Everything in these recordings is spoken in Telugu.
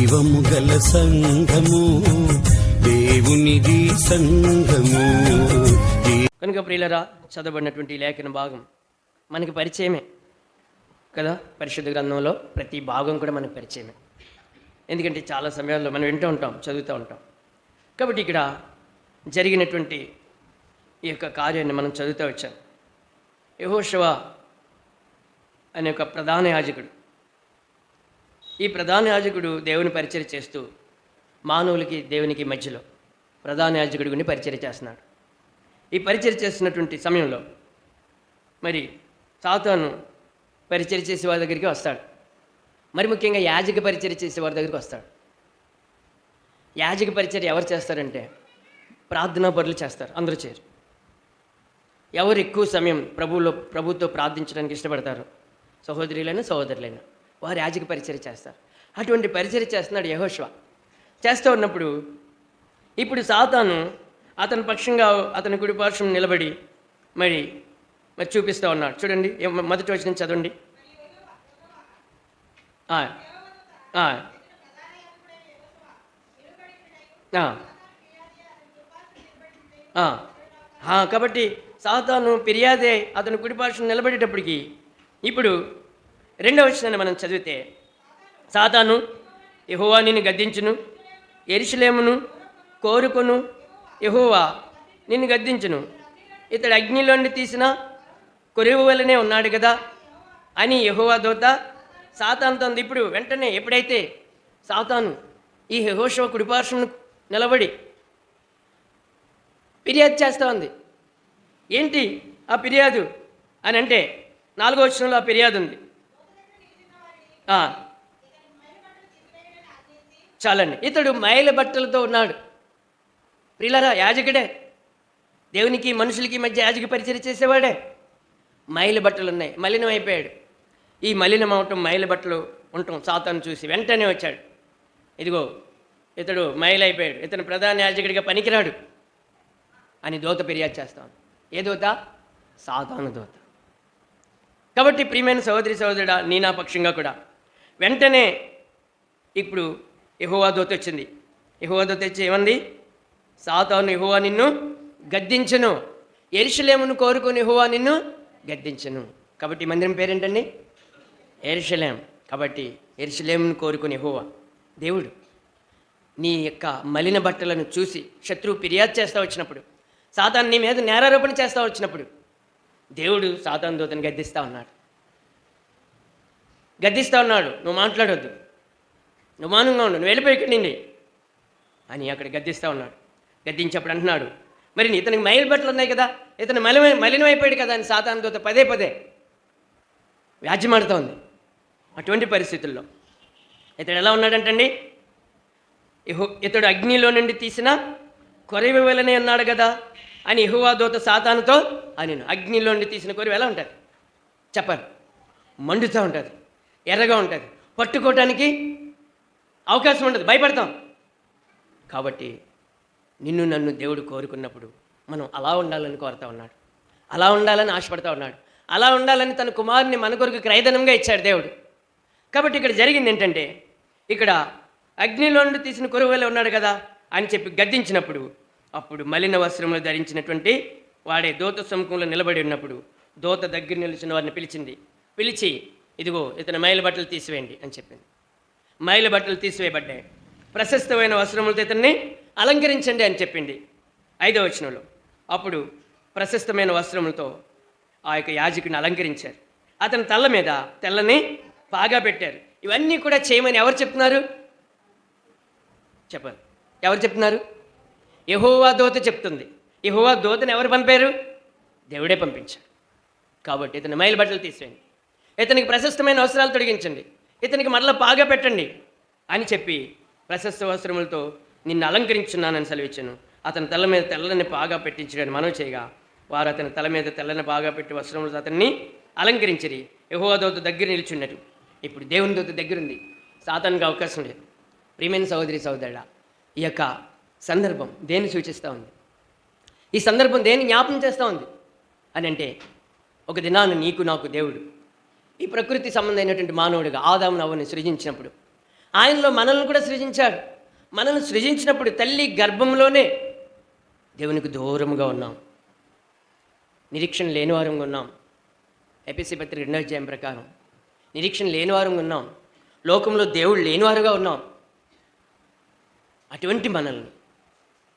జీవము గల సంఘము, దేవునిది సంఘము. కనుక ప్రియులరా, చదవబడినటువంటి లేఖన భాగం మనకి పరిచయమే కదా. పరిశుద్ధ గ్రంథంలో ప్రతి భాగం కూడా మనకు పరిచయమే. ఎందుకంటే చాలా సమయాల్లో మనం వింటూ ఉంటాం, చదువుతూ ఉంటాం. కాబట్టి ఇక్కడ జరిగినటువంటి ఈ యొక్క కార్యాన్ని మనం చదువుతూ వచ్చాం. యెహోషువ అనే ఒక ప్రధాన యాజకుడు, ఈ ప్రధాన యాజకుడు దేవుని పరిచర్య చేస్తూ మానవులకి దేవునికి మధ్యలో ప్రధాన యాజకుడి గురించి పరిచర్య చేస్తున్నాడు. ఈ పరిచర్య చేస్తున్నటువంటి సమయంలో మరి సాతాను పరిచర్య చేసే వారి దగ్గరికి వస్తాడు. మరి ముఖ్యంగా యాజక పరిచర్య చేసే వారి దగ్గరికి వస్తాడు. యాజక పరిచర్య ఎవరు చేస్తారంటే ప్రార్థనా పరులు చేస్తారు. అందరూ చేరు. ఎవరు ఎక్కువ సమయం ప్రభుతో ప్రార్థించడానికి ఇష్టపడతారు, సహోదరులైనా సహోదరులైనా, వారు యాజక పరిచర్య చేస్తారు. అటువంటి పరిచర్య చేస్తున్నాడు యెహోషువ. చేస్తూ ఉన్నప్పుడు ఇప్పుడు సాతాను అతని పక్షంగా అతని కుడిపార్శ్వం నిలబడి మరి చూపిస్తూ ఉన్నాడు. చూడండి, మొదటి వచనం చదవండి. కాబట్టి సాతాను ఫిర్యాదే అతని కుడిపార్శ్వం నిలబడేటప్పటికి ఇప్పుడు రెండవ వచనాన్ని మనం చదివితే, సాతాను యెహోవా నిన్ను గద్దించును, యెరూషలేమును కోరుకొను యెహోవా నిన్ను గద్దించును, ఇతడు అగ్నిలోండి తీసిన కొరువు వలనే ఉన్నాడు కదా అని యెహోవా దూత సాతానుతో ఉంది. ఇప్పుడు వెంటనే ఎప్పుడైతే సాతాను ఈ యెహోషువ కుడిపార్శ్వం నిలబడి ఫిర్యాదు చేస్తూ ఉంది. ఏంటి ఆ ఫిర్యాదు అని అంటే 4వ వచనంలో ఆ ఫిర్యాదు ఉంది. చాలండి, ఇతడు మైల బట్టలతో ఉన్నాడు. ప్రియులారా, యాజకుడే, దేవునికి మనుషులకి మధ్య యాజక పరిచర్య చేసేవాడే. మైల బట్టలు ఉన్నాయి, మలినం అయిపోయాడు. ఈ మలినం అవటం, మైల బట్టలు ఉండటం సాతాను చూసి వెంటనే వచ్చాడు. ఇదిగో ఇతడు మైలైపోయాడు, ఇతను ప్రధాన యాజకుడిగా పనికిరాడు అని దూత ఫిర్యాదు చేస్తాను. ఏ దూత? సాతాను దూత. కాబట్టి ప్రియమైన సహోదరి సహోదరుడా, నీ నా పక్షంగా కూడా వెంటనే ఇప్పుడు యెహోవా దూత వచ్చింది. యెహోవా దూత వచ్చి ఏమంది? సాతాను యెహోవా నిన్ను గద్దించును, యెరూషలేమును కోరుకొని యెహోవా నిన్ను గద్దించును. కాబట్టి మందిరం పేరేంటండి? యెరూషలేం. కాబట్టి యెరూషలేమును కోరుకొని యెహోవా దేవుడు నీ యొక్క మలిన బట్టలను చూసి శత్రువు ఫిర్యాదు చేస్తూ వచ్చినప్పుడు, సాతాను నీ మీద నేరారోపణ చేస్తూ వచ్చినప్పుడు దేవుడు సాతాను దూతను గద్దిస్తూ ఉన్నాడు. నువ్వు మాట్లాడొద్దు, నువ్వు మౌనంగా ఉండు, నువ్వు వెళ్ళిపోయి ఇక్కడి నుండి అని అక్కడ గద్దిస్తూ ఉన్నాడు. గద్దించేప్పుడు అంటున్నాడు, మరి ఇతనికి మైలు బట్టలు ఉన్నాయి కదా, ఇతను మలినమైపోయాడు కదా అని సాతాను దూత పదే పదే వ్యాజ్యమాడుతూ ఉంది. అటువంటి పరిస్థితుల్లో ఇతడు ఎలా ఉన్నాడంటండి? ఇతడు అగ్నిలో నుండి తీసిన కొరవి వలనే ఉన్నాడు కదా అని యెహోవా దూత సాతానుతో అని. అగ్నిలో నుండి తీసిన కొరవి ఎలా ఉంటుంది చెప్పారు? మండుతూ ఉంటుంది, ఎర్రగా ఉంటుంది, పట్టుకోవటానికి అవకాశం ఉండదు, భయపడతాం. కాబట్టి నిన్ను నన్ను దేవుడు కోరుకున్నప్పుడు మనం అలా ఉండాలని కోరుతూ ఉన్నాడు, అలా ఉండాలని ఆశపడతా ఉన్నాడు, అలా ఉండాలని తన కుమారుని మన కొరకు క్రయధనంగా ఇచ్చాడు దేవుడు. కాబట్టి ఇక్కడ జరిగింది ఏంటంటే, ఇక్కడ అగ్నిలో నుండి తీసిన కొరువలే ఉన్నాడు కదా అని చెప్పి గద్దించినప్పుడు, అప్పుడు మలిన వస్త్రములు ధరించినటువంటి వాడే దూత సముఖంలో నిలబడి ఉన్నప్పుడు దూత దగ్గర నిలిచిన వారిని పిలిచి ఇదిగో ఇతని మైల బట్టలు తీసివేయండి అని చెప్పింది. మైల బట్టలు తీసివేయబడ్డాయి, ప్రశస్తమైన వస్త్రములతో ఇతన్ని అలంకరించండి అని చెప్పింది 5వ వచనంలో. అప్పుడు ప్రశస్తమైన వస్త్రములతో ఆ యొక్క యాజకుడిని అలంకరించారు. అతని తల్ల మీద తెల్లని పాగా పెట్టారు. ఇవన్నీ కూడా చేయమని ఎవరు చెప్తున్నారు? చెప్పారు. ఎవరు చెప్తున్నారు? యెహోవా దూత చెప్తుంది. యెహోవా దూతను ఎవరు పంపారు? దేవుడే పంపించాడు. కాబట్టి ఇతని మైలు బట్టలు తీసేయండి, ఇతనికి ప్రశస్తమైన వస్త్రాలు తొడిగించండి, ఇతనికి మరలా పాగా పెట్టండి అని చెప్పి ప్రశస్త వస్త్రములతో నిన్ను అలంకరించున్నానని సెలవిచ్చాను. అతని తల మీద తెల్లని పాగా పెట్టించడానికి మనవి చేయగా, వారు అతని తల మీద తెల్లని పాగా పెట్టి వస్త్రములతో అతన్ని అలంకరించిరి. యెహోవా దూత దగ్గర నిల్చున్నట్టు. ఇప్పుడు దేవుని దూత దగ్గరుంది, సాతానుకి అవకాశం లేదు. ప్రియమైన సహోదరి సహోదరుడా, ఈ యొక్క సందర్భం దేన్ని సూచిస్తూ ఉంది? ఈ సందర్భం దేన్ని జ్ఞాపకం చేస్తూ ఉంది అని అంటే, ఒక దినాన నీకు నాకు దేవుడు ఈ ప్రకృతి సంబంధమైనటువంటి మానవుడిగా ఆదాము నవ్వుని సృజించినప్పుడు ఆయనలో మనల్ని కూడా సృజించాడు. మనల్ని సృజించినప్పుడు తల్లి గర్భంలోనే దేవునికి దూరంగా ఉన్నాం, నిరీక్షణ లేనివారంగా ఉన్నాం. ఎపిసి పత్రిక 2వ అధ్యాయం ప్రకారం నిరీక్షణ లేనివారంగా ఉన్నాం, లోకంలో దేవుడు లేనివారుగా ఉన్నాం. అటువంటి మనల్ని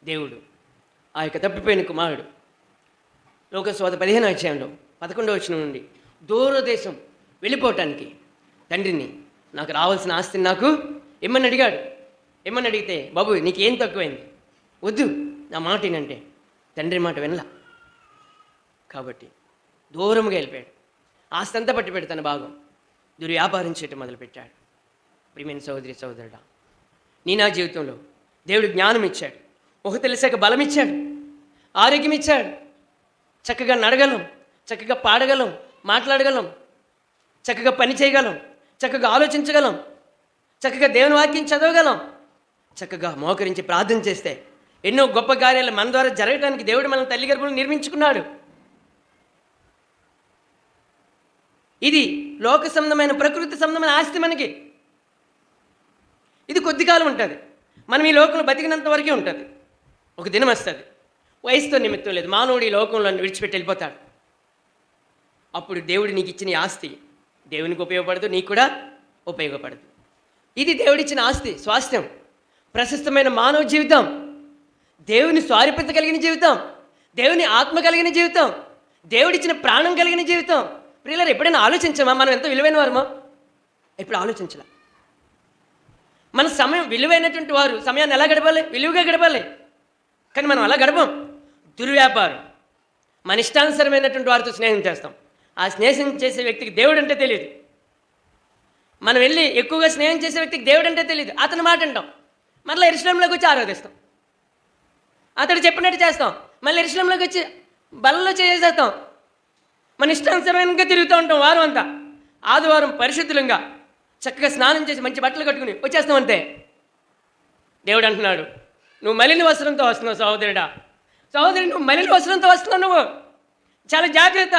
దేవుడు ఆ యొక్క తప్పిపోయిన కుమారుడు లోకస్వాత 15వ అధ్యాయంలో 11వ వచనం నుండి దూరదేశం వెళ్ళిపోవటానికి తండ్రిని నాకు రావాల్సిన ఆస్తిని నాకు ఇమ్మని అడిగాడు. ఇమ్మని అడిగితే, బాబు నీకేం తక్కువైంది, వద్దు నా మాట ఏంటంటే తండ్రి మాట వినలా. కాబట్టి దూరంగా వెళ్ళిపోయాడు. ఆస్తి అంతా పట్టి పెడతాను భాగం దుర్వ్యాపారం చేయటం మొదలుపెట్టాడు. ప్రియమైన సహోదరి సహోదరుడా, నా జీవితంలో దేవుడు జ్ఞానం ఇచ్చాడు, ఒక తెలిసాక బలం ఇచ్చాడు, ఆరోగ్యం ఇచ్చాడు. చక్కగా నడగలం, చక్కగా పాడగలం, మాట్లాడగలం, చక్కగా పని చేయగలం, చక్కగా ఆలోచించగలం, చక్కగా దేవుని వాక్యం చదవగలం, చక్కగా మోకరించి ప్రార్థన చేస్తే ఎన్నో గొప్ప కార్యాలు మన ద్వారా జరగడానికి దేవుడు మన తల్లి గర్భంలో నిర్మించుకున్నాడు. ఇది లోక సంబంధమైన ప్రకృతి సంబంధమైన ఆస్తి మనకి. ఇది కొద్ది కాలం ఉంటుంది. మనం ఈ లోకంలో బతికినంత వరకే ఉంటుంది. ఒక దినం వస్తుంది, వయసుతో నిమిత్తం లేదు, మానవుడు ఈ లోకంలో విడిచిపెట్టి వెళ్ళిపోతాడు. అప్పుడు దేవుడు నీకు ఇచ్చిన ఆస్తి దేవునికి ఉపయోగపడదు, నీకు కూడా ఉపయోగపడదు. ఇది దేవుడిచ్చిన ఆస్తి, స్వాస్థ్యం, ప్రశస్తమైన మానవ జీవితం, దేవుని స్వారూప్యత కలిగిన జీవితం, దేవుని ఆత్మ కలిగిన జీవితం, దేవుడిచ్చిన ప్రాణం కలిగిన జీవితం. ప్రియులారా, ఎప్పుడైనా ఆలోచించామా మనం ఎంత విలువైన వారమో? ఎప్పుడు ఆలోచించలే. మన సమయం విలువైనటువంటి వారు సమయాన్ని ఎలా గడపాలి? విలువగా గడపాలి. కానీ మనం అలా గడపం. దుర్వ్యాపారం, మన ఇష్టానుసరమైనటువంటి వారితో స్నేహం చేస్తాం. ఆ స్నేహం చేసే వ్యక్తికి దేవుడు అంటే తెలియదు. మనం వెళ్ళి ఎక్కువగా స్నేహం చేసే వ్యక్తికి దేవుడు అంటే తెలియదు. అతని మాట అంటాం, మళ్ళీ ఎరుసలేంలోకి వచ్చి ఆరాధిస్తాం. అతడు చెప్పినట్టు చేస్తాం, మళ్ళీ ఎరుసలేంలోకి వచ్చి బలలో చేసేస్తాం. మన ఇష్టానుసరంగా తిరుగుతూ ఉంటాం వారం అంతా. ఆదివారం పరిశుద్ధులంగా చక్కగా స్నానం చేసి మంచి బట్టలు కట్టుకుని వచ్చేస్తాం అంతే. దేవుడు అంటున్నాడు, నువ్వు మలిన వస్త్రంతో వస్తున్నావు సహోదరుడా, సహోదరి, నువ్వు మలిన వస్త్రంతో వస్తున్నావు. నువ్వు చాలా జాగ్రత్త.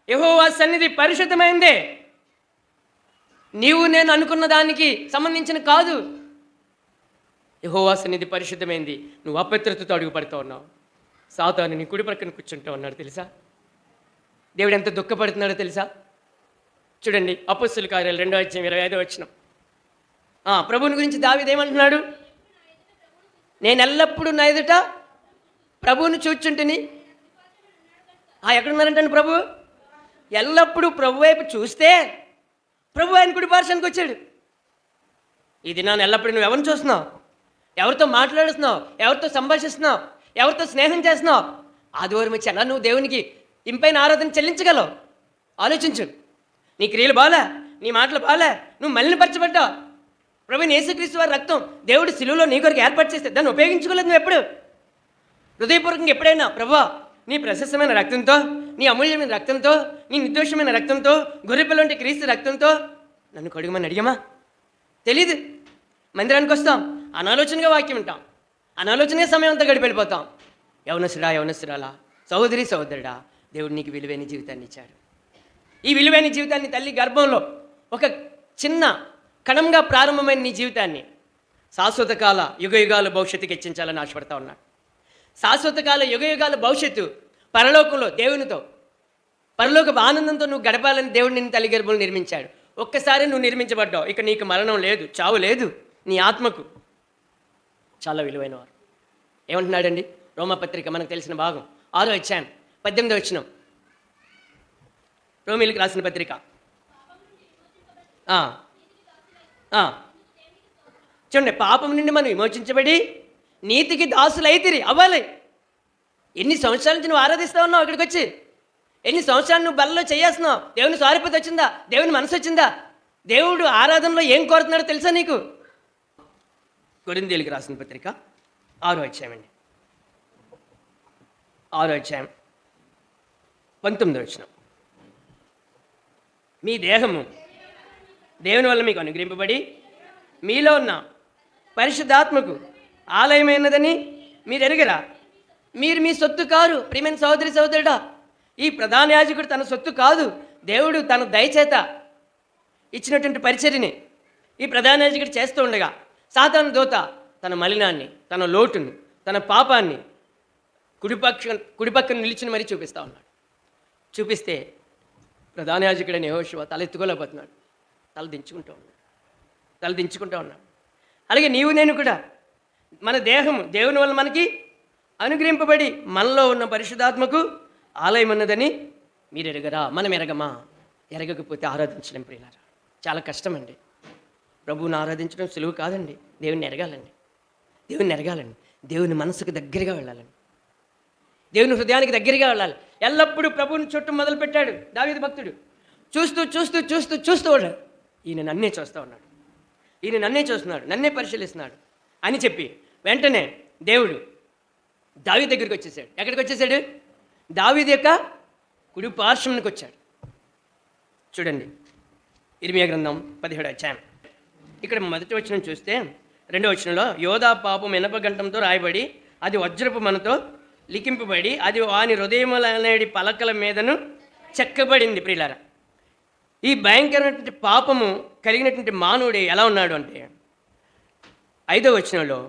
యెహోవా సన్నిధి పరిశుద్ధమైందే, నీవు నేను అనుకున్న దానికి సంబంధించిన కాదు. యెహోవా సన్నిధి పరిశుద్ధమైంది, నువ్వు అపవిత్రతతో అడుగు పడుతూ ఉన్నావు. సాతాను నీ కుడి ప్రక్కన కూర్చుంటూ ఉన్నాడు తెలుసా? దేవుడు ఎంత దుఃఖపడుతున్నాడో తెలుసా? చూడండి, అపొస్తలుల కార్యాలు 2వ అధ్యాయం 25వ వచనం. ప్రభువుని గురించి దావీదు ఏమంటున్నాడు? నేను ఎల్లప్పుడూ నా ఎదుట ప్రభువుని చూచుంటిని. ఎక్కడున్నారంటండి ప్రభు? ఎల్లప్పుడూ ప్రభు వైపు చూస్తే ప్రభు ఆయన కుడి పార్శ్వానికి వచ్చాడు. ఈ దినాన్ని ఎల్లప్పుడూ నువ్వు ఎవరిని చూస్తున్నావు? ఎవరితో మాట్లాడుతున్నావు? ఎవరితో సంభాషిస్తున్నావు? ఎవరితో స్నేహం చేస్తున్నావు? ఆదివారం వచ్చి అలా నువ్వు దేవునికి ఇంపైన ఆరాధన చెల్లించగలవు? ఆలోచించు. నీ క్రియలు బాలే, నీ మాటలు బాలే, నువ్వు మలినపరచబడ్డావు. ప్రభువైన యేసుక్రీస్తు వారి రక్తం దేవుడు శిలువలో నీ కొరకు ఏర్పాటు చేస్తే దాన్ని ఉపయోగించుకోలేదు నువ్వు ఎప్పుడు. హృదయపూర్వకంగా ఎప్పుడైనా ప్రభువా నీ ప్రశస్తమైన రక్తంతో, నీ అమూల్యమైన రక్తంతో, నీ నిర్దోషమైన రక్తంతో, గొర్రెపిల్ల వంటి క్రీస్తు రక్తంతో నన్ను కడుగుమని అడిగామా? తెలీదు. మందిరానికి వస్తాం, అనాలోచనగా వాక్యం ఉంటాం, అనాలోచనగా సమయం అంతా గడిపి వెళ్ళిపోతాం. యవనస్తుడా, యవనస్తురాలా, సహోదరి సహోదరుడా, దేవుడు నీకు విలువైన జీవితాన్ని ఇచ్చాడు. ఈ విలువైన జీవితాన్ని తల్లి గర్భంలో ఒక చిన్న కణంగా ప్రారంభమైన నీ జీవితాన్ని శాశ్వత కాల యుగయుగాల భవిష్యత్తుకి హెచ్చించాలని ఆశపడతా ఉన్నాడు. శాశ్వత కాల యుగయుగాల భవిష్యత్తు పరలోకంలో దేవునితో, పరలోక ఆనందంతో నువ్వు గడపాలని దేవుడు నిన్ను తల్లి గర్భంలో నిర్మించాడు. ఒక్కసారి నువ్వు నిర్మించబడ్డావు, ఇక నీకు మరణం లేదు, చావు లేదు. నీ ఆత్మకు చాలా విలువైనవారు. ఏమంటున్నాడండి? రోమపత్రిక మనకు తెలిసిన భాగం 6వ అధ్యాయం 18వ వచనం. రోమీయులకు రాసిన పత్రిక. చూడండి, పాపం నుండి మనం విమోచించబడి నీతికి దాసులైతిరి అవ్వాలి. ఎన్ని సంవత్సరాల నుంచి నువ్వు ఆరాధిస్తా ఉన్నావు? ఇక్కడికి వచ్చి ఎన్ని సంవత్సరాలు నువ్వు బలలో చేయేస్తున్నావు? దేవుని స్వారూప్యత వచ్చిందా? దేవుని మనసు వచ్చిందా? దేవుడు ఆరాధనలో ఏం కోరుతున్నాడో తెలుసా నీకు? కొరింథీయులకు రాసిన పత్రిక 6వ అధ్యాయం అండి, 6వ అధ్యాయం 19వ వచనం. మీ దేహము దేవుని వల్ల మీకు అనుగ్రహింపబడి మీలో ఉన్న పరిశుద్ధాత్మకు ఆలయమైనదని మీరు ఎరుగరా? మీరు మీ సొత్తు కారు. ప్రియమైన సహోదరి సహోదరుడా, ఈ ప్రధాన యాజకుడు తన సొత్తు కాదు. దేవుడు తన దయచేత ఇచ్చినటువంటి పరిచర్యని ఈ ప్రధాన యాజకుడు చేస్తూ ఉండగా సాతాను దూత తన మలినాన్ని, తన లోటుని, తన పాపాన్ని కుడిపక్కన నిలిచిన మరీ చూపిస్తూ ఉన్నాడు. చూపిస్తే ప్రధాన యాజకుడైన యెహోషువ తలెత్తుకోలేకపోతున్నాడు. తల దించుకుంటూ ఉన్నాడు. అలాగే నీవు నేను కూడా మన దేహం దేవుని వల్ల మనకి అనుగ్రహింపబడి మనలో ఉన్న పరిశుద్ధాత్మకు ఆలయం ఉన్నదని మీరు ఎరగరా? మనం ఎరగమా? ఎరగకపోతే ఆరాధించడం ప్రియులారా చాలా కష్టమండి. ప్రభువుని ఆరాధించడం సులువు కాదండి. దేవుని ఎరగాలండి. దేవుని మనసుకు దగ్గరగా వెళ్ళాలండి. దేవుని హృదయానికి దగ్గరగా వెళ్ళాలి. ఎల్లప్పుడూ ప్రభువుని చుట్టూ మొదలుపెట్టాడు దావీదు భక్తుడు. చూస్తూ ఉన్నాడు. ఈయన నన్నే చూస్తున్నాడు, నన్నే పరిశీలిస్తున్నాడు అని చెప్పి వెంటనే దేవుడు దావీదు దగ్గరికి వచ్చేసాడు. ఎక్కడికి వచ్చేసాడు? దావీదు యొక్క కుడి పార్శ్వమునికి వచ్చాడు. చూడండి, ఇర్మియా గ్రంథం 17వ అధ్యాయం. ఇక్కడ మొదటి వచనం చూస్తే 2వ వచనంలో యోధా పాపం ఇనపగంటంతో రాయబడి అది వజ్రపు మనతో లిఖింపబడి అది వాని హృదయములనేటి పలకల మీదను చెక్కబడింది. ప్రియులారా, ఈ భయంకరమైనటువంటి పాపము కలిగినటువంటి మానవుడు ఎలా ఉన్నాడు అంటే 5వ వచనంలో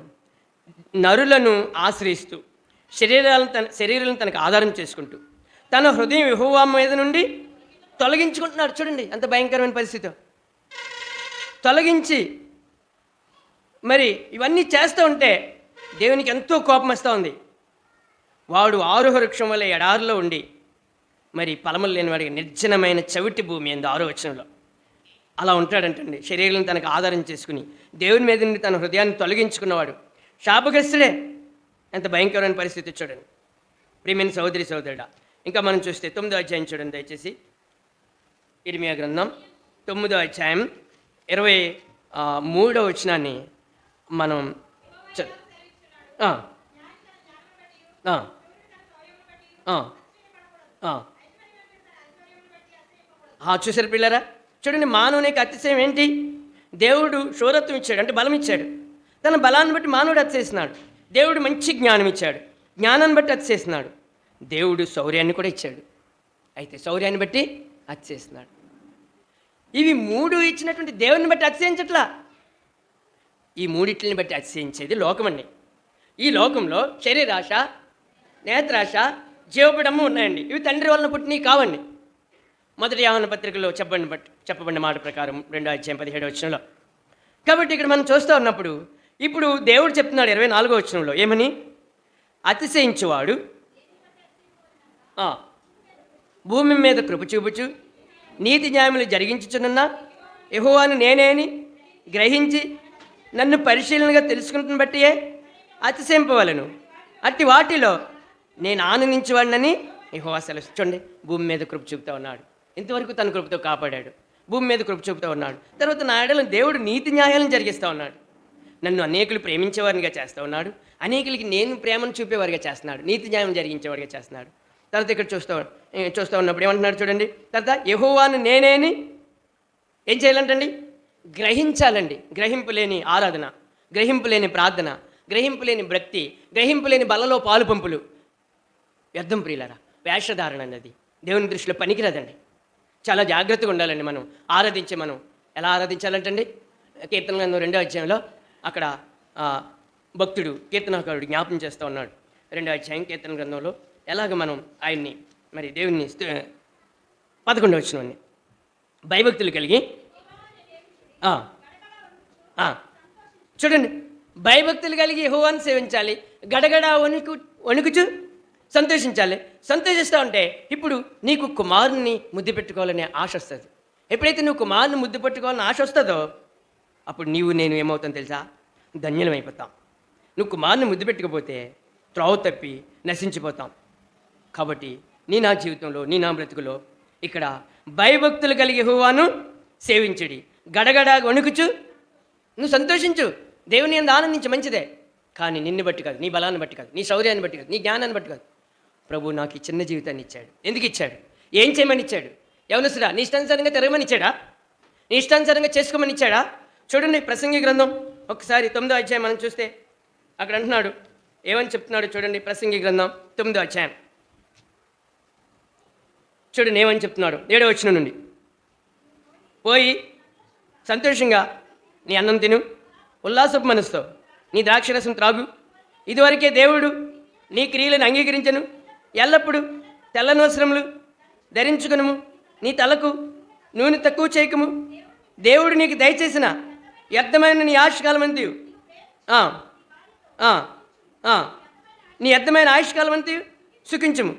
నరులను ఆశ్రయిస్తూ శరీరాలను తనకు ఆధారం చేసుకుంటూ తన హృదయం యెహోవా మీద నుండి తొలగించుకుంటున్నాడు. చూడండి ఎంత భయంకరమైన పరిస్థితి. తొలగించి మరి ఇవన్నీ చేస్తూ ఉంటే దేవునికి ఎంతో కోపం వస్తూ ఉంది. వాడు ఆరుహ వృక్షం వల్ల ఎడారిలో ఉండి మరి ఫలములు లేని వాడికి నిర్జనమైన చవిటి భూమి అంది 6వ వచనంలో అలా ఉంటాడంటండి. శరీరం తనకు ఆధారం చేసుకుని దేవుని మీద నుండి తన హృదయాన్ని తొలగించుకున్నవాడు శాపగ్రస్తుడే. ఎంత భయంకరమైన పరిస్థితి చూడండి ప్రియమైన సోదరుడా. ఇంకా మనం చూస్తే 9వ అధ్యాయం చూడండి దయచేసి. ఇర్మియా గ్రంథం 9వ అధ్యాయం 23వ వచనాన్ని మనం చూసారు పిల్లరా? చూడండి, మానవునికి అతిశయం ఏంటి? దేవుడు శూరత్వం ఇచ్చాడు, అంటే బలం ఇచ్చాడు. తన బలాన్ని బట్టి మానవుడు అతిశయిస్తున్నాడు. దేవుడు మంచి జ్ఞానం ఇచ్చాడు, జ్ఞానాన్ని బట్టి అతిశయిస్తున్నాడు. దేవుడు శౌర్యాన్ని కూడా ఇచ్చాడు, అయితే శౌర్యాన్ని బట్టి అతిశయిస్తున్నాడు. ఇవి 3 ఇచ్చినటువంటి దేవుని బట్టి అతిశయించట్లా. ఈ 3 బట్టి అతిశయించేది లోకమండి. ఈ లోకంలో శరీరాశ, నేత్రాశ, జీవపడము ఉన్నాయండి. ఇవి తండ్రి వలన పుట్టినవి కావండి. మొదటి యోహాను పత్రికలో చెప్పబడిన మాట ప్రకారం 2వ అధ్యాయం 17వ వచనంలో. కాబట్టి ఇక్కడ మనం చూస్తూ ఉన్నప్పుడు ఇప్పుడు దేవుడు చెప్తున్నాడు 24వ వచనంలో ఏమని? అతిశయించువాడు భూమి మీద కృప చూపుచు నీతి న్యాయములు జరిగించుచున్న యెహోవాను నేనే అని గ్రహించి నన్ను పరిశీలనగా తెలుసుకుంటున్న బట్టియే అతిశయింపవలను. అట్టి వాటిలో నేను ఆనందించేవాడినని యెహోవా సెలవిస్తుంది. భూమి మీద కృప చూపుతూ ఉన్నాడు. ఇంతవరకు తన కృపతో కాపాడాడు. భూమి మీద కృప చూపుతూ ఉన్నాడు. తర్వాత నా ఎడల దేవుడు నీతి న్యాయాలను జరిగిస్తూ ఉన్నాడు. నన్ను అనేకులు ప్రేమించేవారిగా చేస్తూ ఉన్నాడు. అనేకులకి నేను ప్రేమను చూపేవారిగా చేస్తున్నాడు. నీతి న్యాయం జరిగించేవాడిగా చేస్తున్నాడు. తర్వాత ఇక్కడ చూస్తూ ఉన్నప్పుడు ఏమంటున్నాడు చూడండి. తర్వాత యెహోవాను నేనేని ఏం చేయాలంటండి? గ్రహించాలండి. గ్రహింపు లేని ఆరాధన, గ్రహింపు లేని ప్రార్థన, గ్రహింపు లేని భక్తి, గ్రహింపు లేని బలలో పాలు పంపులు వ్యర్థం ప్రియులారా. వేషధారణ అన్నది దేవుని దృష్టిలో పనికిరాదండి. చాలా జాగ్రత్తగా ఉండాలండి. మనం ఎలా ఆరాధించాలంటండి? కీర్తన గ్రంథం 2వ అధ్యాయంలో అక్కడ భక్తుడు కీర్తనకారుడు జ్ఞాపకం చేస్తూ ఉన్నాడు. 2వ అధ్యాయం కీర్తన గ్రంథంలో ఎలాగ మనం ఆయన్ని మరి దేవుని 11వ వచనాన్ని భయభక్తులు కలిగి చూడండి, భయభక్తులు కలిగి యెహోవాను సేవించాలి. గడగడ వణుకుచు సంతోషించాలి. సంతోషిస్తూ ఉంటే ఇప్పుడు నీకు కుమారుని ముద్దు పెట్టుకోవాలనే ఆశ వస్తుంది. ఎప్పుడైతే నువ్వు కుమారుని ముద్దు పెట్టుకోవాలని ఆశ వస్తుందో అప్పుడు నేను ఏమవుతాను తెలుసా? ధన్యులం అయిపోతాం. నువ్వు కుమారుని ముద్దు పెట్టుకోపోతే త్రోవ తప్పి నశించిపోతాం. కాబట్టి నా జీవితంలో నా బ్రతుకులో ఇక్కడ భయభక్తులు కలిగి యెహోవాను సేవించుడి. గడగడ వణుకుచు నువ్వు సంతోషించు, దేవుని యందు ఆనందించు, మంచిదే. కానీ నిన్ను బట్టి కాదు, నీ బలాన్ని బట్టి కాదు, నీ శౌర్యాన్ని బట్టి కాదు, నీ జ్ఞానాన్ని బట్టి కాదు. ప్రభు నాకు ఈ చిన్న జీవితాన్ని ఇచ్చాడు. ఎందుకు ఇచ్చాడు? ఏం చేయమని ఇచ్చాడు? యవనస్తుడా, నీ ఇష్టానుసారంగా తిరగమని ఇచ్చాడా? నీ ఇష్టానుసారంగా చేసుకోమని ఇచ్చాడా? చూడండి, ప్రసంగి గ్రంథం ఒకసారి 9వ అధ్యాయం మనం చూస్తే అక్కడ అంటున్నాడు, ఏమని చెప్తున్నాడు చూడండి. ప్రసంగి గ్రంథం 9వ అధ్యాయం చూడండి ఏమని చెప్తున్నాడు. 7వ వచనం నుండి పోయి సంతోషంగా నీ అన్నం తిను, ఉల్లాసపు మనసుతో నీ ద్రాక్షరసం త్రాగు. ఇదివరకే దేవుడు నీ క్రియలను అంగీకరించను. ఎల్లప్పుడూ తెల్లని వస్త్రములు ధరించుకునుము, నీ తలకు నూనె తక్కువ చేయకము. దేవుడు నీకు దయచేసిన వ్యర్థమైన నీ ఆయుష్కాలం అంతయు నీ వ్యర్థమైన ఆయుష్కాలం అంతయు సుఖించము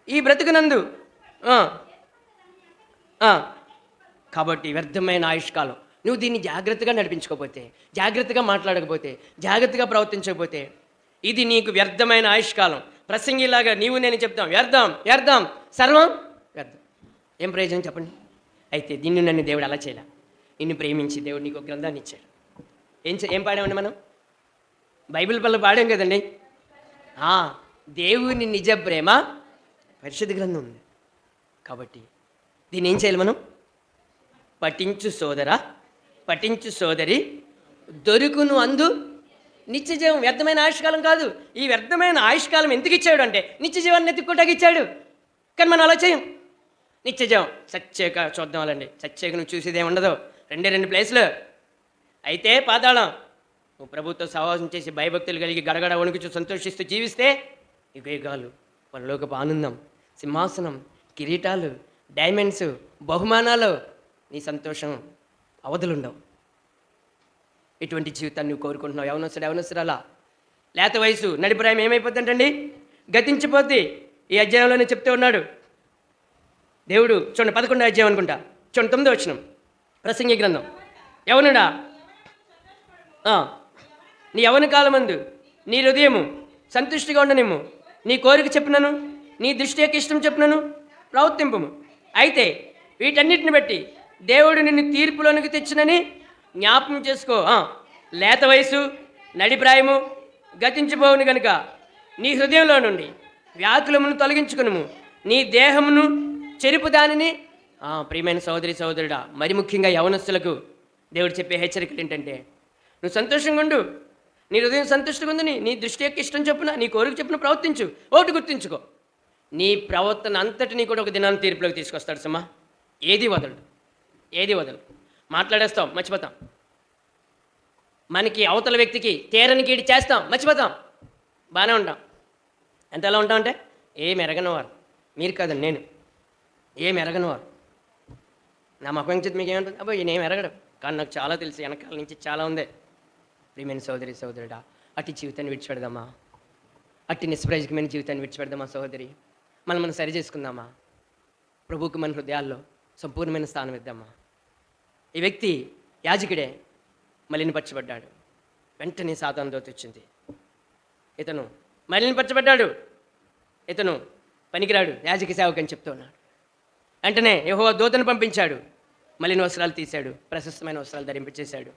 ఈ బ్రతుకునందు. కాబట్టి వ్యర్థమైన ఆయుష్కాలం నువ్వు దీన్ని జాగ్రత్తగా నడిపించుకోకపోతే, జాగ్రత్తగా మాట్లాడకపోతే, జాగ్రత్తగా ప్రవర్తించకపోతే ఇది నీకు వ్యర్థమైన ఆయుష్కాలం. ప్రసంగిలాగా నీవు నేను చెప్తాం వ్యర్థం వ్యర్థం సర్వం వ్యర్థం. ఏం ప్రయోజనం చెప్పండి? అయితే దీన్ని నన్ను దేవుడు అలా చేయలే. నిన్ను ప్రేమించి దేవుడు నీకు ఒక గ్రంథాన్ని ఇచ్చాడు. ఏం పాడామండి మనం? బైబిల్ పనులు పాడాం కదండి. దేవుని నిజ ప్రేమ పరిశుద్ధ గ్రంథం ఉంది. కాబట్టి దీన్ని ఏం చేయాలి మనం? పఠించు సోదరా, పఠించు సోదరి, దొరుకును అందు నిత్య జీవం. వ్యర్థమైన ఆయుష్కాలం కాదు. ఈ వ్యర్థమైన ఆయుష్కాలం ఎందుకు ఇచ్చాడు అంటే నిత్య జీవాన్ని ఎత్తుక్కోటానికి ఇచ్చాడు. కానీ మనం అలా చేయం. నిత్య జీవం సత్యేక చూద్దాం వాళ్ళండి. సత్యేక నువ్వు చూసేది ఏమి ఉండదు. రెండు ప్లేసులు. అయితే పాతాళం. నువ్వు ప్రభుత్వం సహవాసం చేసి భయభక్తులు కలిగి గడగడ వణుకుచు సంతోషిస్తూ జీవిస్తే యుగాలు పరలోకపు ఆనందం, సింహాసనం, కిరీటాలు, డైమండ్స్, బహుమానాలు, నీ సంతోషం అవధులుండవు. ఇటువంటి జీవితాన్ని నువ్వు కోరుకుంటున్నావు. యవనస్తురాలా, లేత వయసు నడిప్రాయం ఏమైపోతుందండి? గతించిపోద్ది. ఈ అధ్యాయంలోనే చెప్తూ ఉన్నాడు దేవుడు. చూడండి 11వ అధ్యాయం అనుకుంటా, చూడండి 9వ వచనం, ప్రసంగి గ్రంథం. యవనుడా, నీ యవన కాలమందు నీ హృదయము సంతుష్టిగా ఉండనేమో, నీ కోరిక చెప్పినను, నీ దృష్టి యొక్క ఇష్టం చెప్పినను ప్రవర్తింపము. అయితే వీటన్నిటిని బట్టి దేవుడు నిన్ను తీర్పులోనికి తెచ్చినని జ్ఞాపకం చేసుకో. లేత వయసు నడిప్రాయము గతించిపోవును గనుక నీ హృదయంలో నుండి వ్యాకులమును తొలగించుకును, నీ దేహమును చెరుపు దానిని. ప్రియమైన సోదరుడా, మరి ముఖ్యంగా యవనస్తులకు దేవుడు చెప్పే హెచ్చరికలు ఏంటంటే, నువ్వు సంతోషంగా ఉండు, నీ హృదయం సంతుష్టిగా ఉందని, నీ దృష్టి యొక్క ఇష్టం చొప్పున, నీ కోరిక చొప్పున ప్రవర్తించు. ఒకటి గుర్తుంచుకో, నీ ప్రవర్తన అంతటినీ కూడా ఒక దినాన్ని తీర్పులోకి తీసుకొస్తాడు సుమా. ఏది వదలడు. మాట్లాడేస్తాం, మర్చిపోతాం. మనకి అవతల వ్యక్తికి తీరని కీడి చేస్తాం, మర్చిపోతాం. బాగానే ఉంటాం. ఎంతలా ఉంటాం అంటే ఏం ఎరగనివారు. మీరు కాదండి, నేను ఏం ఎరగనివారు. నా ముఖం చేతి మీకు ఏమంటుంది? అబ్బో ఈయన ఏం ఎరగడు, కానీ నాకు చాలా తెలుసు, వెనకాల నుంచి చాలా ఉంది. ప్రియమైన సోదరుడా, అట్టి జీవితాన్ని విడిచిపెడదామా? అట్టి నిష్ప్రయోజకమైన జీవితాన్ని విడిచిపెడదామా? సహోదరి, మనం సరి చేసుకుందామా? ప్రభువుకి మన హృదయాల్లో సంపూర్ణమైన స్థానం ఇద్దామా? ఈ వ్యక్తి యాజకుడే మలినపరచబడ్డాడు. వెంటనే సాతాను దూత వచ్చింది. ఇతను మలినపరచబడ్డాడు, ఇతను పనికిరాడు, యాజక సేవకు అని చెప్తూ ఉన్నాడు. వెంటనే యెహోవా దూతను పంపించాడు, మలిన వస్త్రాలు తీశాడు, ప్రశస్తమైన వస్త్రాలు ధరింపచేశాడు.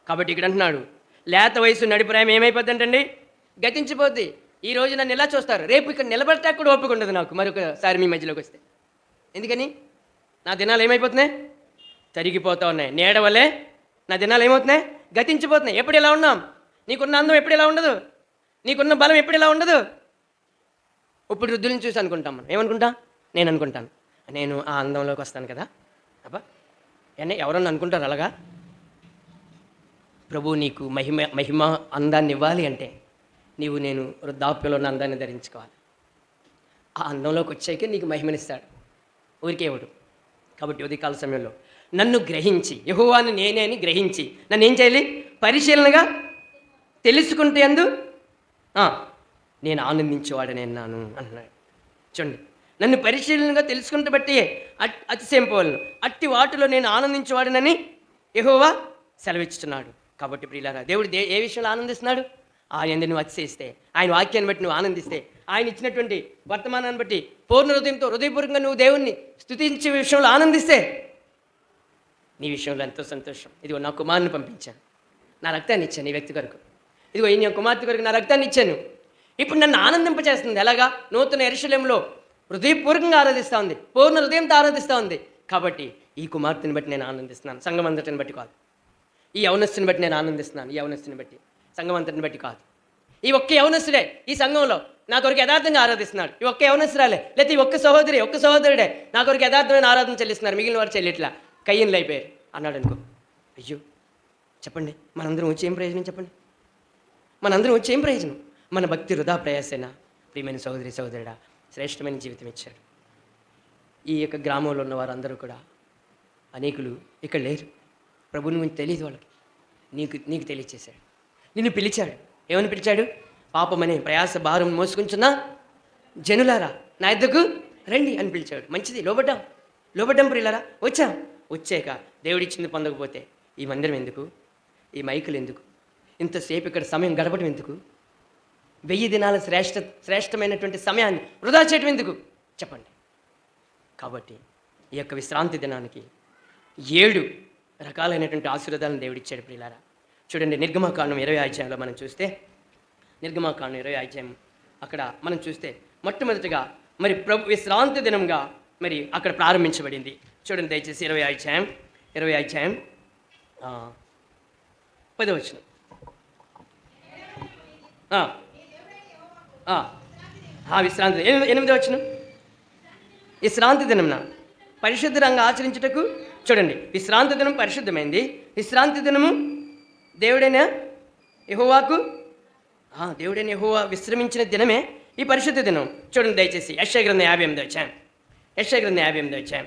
కాబట్టి ఇక్కడ అంటున్నాడు, లేత వయసు నడిప్రాయం ఏమైపోద్దంటండి? గతించిపోద్ది. ఈ రోజు నన్ను ఎలా చూస్తారు, రేపు ఇక్కడ నిలబడతా కూడా ఓపిక ఉండదు నాకు మరొకసారి మీ మధ్యలోకి వస్తే. ఎందుకని? నా దినాలు ఏమైపోతున్నాయి? తరిగిపోతూ ఉన్నాయి. నీడ వల్లే నా దినాలు ఏమవుతున్నాయి? గతించిపోతున్నాయి. ఎప్పుడు ఎలా ఉన్నాం? నీకున్న అందం ఎప్పుడు ఎలా ఉండదు, నీకున్న బలం ఎప్పుడు ఎలా ఉండదు. ఇప్పుడు వృద్ధులను చూసి అనుకుంటాం మనం. ఏమనుకుంటా? నేను అనుకుంటాను, నేను ఆ అందంలోకి వస్తాను కదా. అబ్బా ఎవరన్నా అనుకుంటారు అలాగా? ప్రభు నీకు మహిమ అందాన్ని ఇవ్వాలి అంటే నేను వృద్ధాప్యంలో ఉన్న అందాన్ని ధరించుకోవాలి. ఆ అందంలోకి వచ్చాకే నీకు మహిమనిస్తాడు, ఊరికే ఇవ్వడు. కాబట్టి ఉదయకాల సమయంలో నన్ను గ్రహించి, యెహోవాను నేనే అని గ్రహించి నన్ను ఏం చేయాలి? పరిశీలనగా తెలుసుకుంటే అందు నేను ఆనందించేవాడనేన్నాను అంటున్నాడు. చూడండి, నన్ను పరిశీలనగా తెలుసుకుంటే బట్టి అతిశయం పోలను, అట్టి వాటిలో నేను ఆనందించేవాడనని యెహోవా సెలవిస్తున్నాడు. కాబట్టి ప్రియులారా, దేవుడు ఏ విషయంలో ఆనందిస్తున్నాడు? ఆయన నువ్వు అతిశయిస్తే, ఆయన వాక్యాన్ని బట్టి నువ్వు ఆనందిస్తే, ఆయన ఇచ్చినటువంటి వర్తమానాన్ని బట్టి పూర్ణ హృదయంతో హృదయపూర్వకంగా నువ్వు దేవుణ్ణి స్తుతించే విషయంలో ఆనందిస్తే నీ విషయంలో ఎంతో సంతోషం. ఇదిగో నా కుమారుని పంపించాను, నా రక్తాన్ని ఇచ్చాను ఈ వ్యక్తి కొరకు. ఇదిగో ఈ కుమార్తె కొరకు నా రక్తాన్ని ఇచ్చాను. ఇప్పుడు నన్ను ఆనందింపచేస్తుంది. ఎలాగా? నూతన యెరూషలేములో హృదయపూర్వకంగా ఆరాధిస్తూ ఉంది, పూర్ణ హృదయంతో ఆరాధిస్తూ ఉంది. కాబట్టి ఈ కుమార్తెని బట్టి నేను ఆనందిస్తున్నాను, సంఘం అంతటిని బట్టి కాదు. ఈ యవనస్తుని బట్టి నేను ఆనందిస్తున్నాను, ఈ యవనస్తుని బట్టి, సంఘం అంతటిని బట్టి కాదు. ఈ ఒక్క యవనస్తుడే ఈ సంఘంలో నా కొరకు యథార్థంగా ఆరాధిస్తున్నాడు. ఈ ఒక్క యవనస్తురాలే, లేకపోతే ఈ ఒక్క సహోదరుడే నా కొరకు యథార్థమైన ఆరాధన చెల్లిస్తున్నారు, మిగిలిన వారు చెల్లిట్లా కయ్యన్లు అయిపోయారు అన్నాడు అనుకో. అయ్యో చెప్పండి, మనందరం వచ్చి ఏం ప్రయోజనం చెప్పండి? మనందరం వచ్చి ఏం ప్రయోజనం? మన భక్తి వృధా ప్రయాసేనా? ప్రియమైన సహోదరి సహోదరుడా, శ్రేష్టమైన జీవితం ఇచ్చాడు. ఈ యొక్క గ్రామంలో ఉన్న వారందరూ కూడా అనేకులు ఇక్కడ లేరు. ప్రభుని గురించి తెలియదు వాళ్ళకి. నీకు తెలియచేశాడు, నిన్ను పిలిచాడు. ఏమని పిలిచాడు? పాపమనే ప్రయాస భారం మోసుకుంటున్నా జనులారా నా యొద్దకు రండి అని పిలిచాడు. మంచిది, లోబడ్డాం ప్రియులారా. వచ్చాక దేవుడిచ్చింది పొందకపోతే ఈ మందిరం ఎందుకు? ఈ మైకులు ఎందుకు? ఇంతసేపు ఇక్కడ సమయం గడపడం ఎందుకు? 1000 దినాల శ్రేష్టమైనటువంటి సమయాన్ని వృధా చేయడం ఎందుకు చెప్పండి? కాబట్టి ఈ యొక్క విశ్రాంతి దినానికి 7 రకాలైనటువంటి ఆశీర్వాదాలను దేవుడిచ్చాడు ప్రియులారా. చూడండి, నిర్గమకాండం 20 అధ్యాయంలో మనం చూస్తే, నిర్గమకాండం 20 అధ్యాయం అక్కడ మనం చూస్తే మొట్టమొదటిగా మరి ప్రభు విశ్రాంతి దినంగా మరి అక్కడ ప్రారంభించబడింది. చూడండి దయచేసి 20 అధ్యాయం 10వ వచనం. విశ్రాంతి 8వ వచనం. విశ్రాంతి దినంన పరిశుద్ధంగా ఆచరించుటకు. చూడండి, విశ్రాంతి దినం పరిశుద్ధమైంది. విశ్రాంతి దినము దేవుడైన యెహోవాకు దేవుడైన యెహోవా విశ్రమించిన దినమే ఈ పరిశుద్ధ దినం. చూడండి దయచేసి యెషయా గ్రంథం 58వ అధ్యాయం. యెషయా గ్రంథం 58వ అధ్యాయం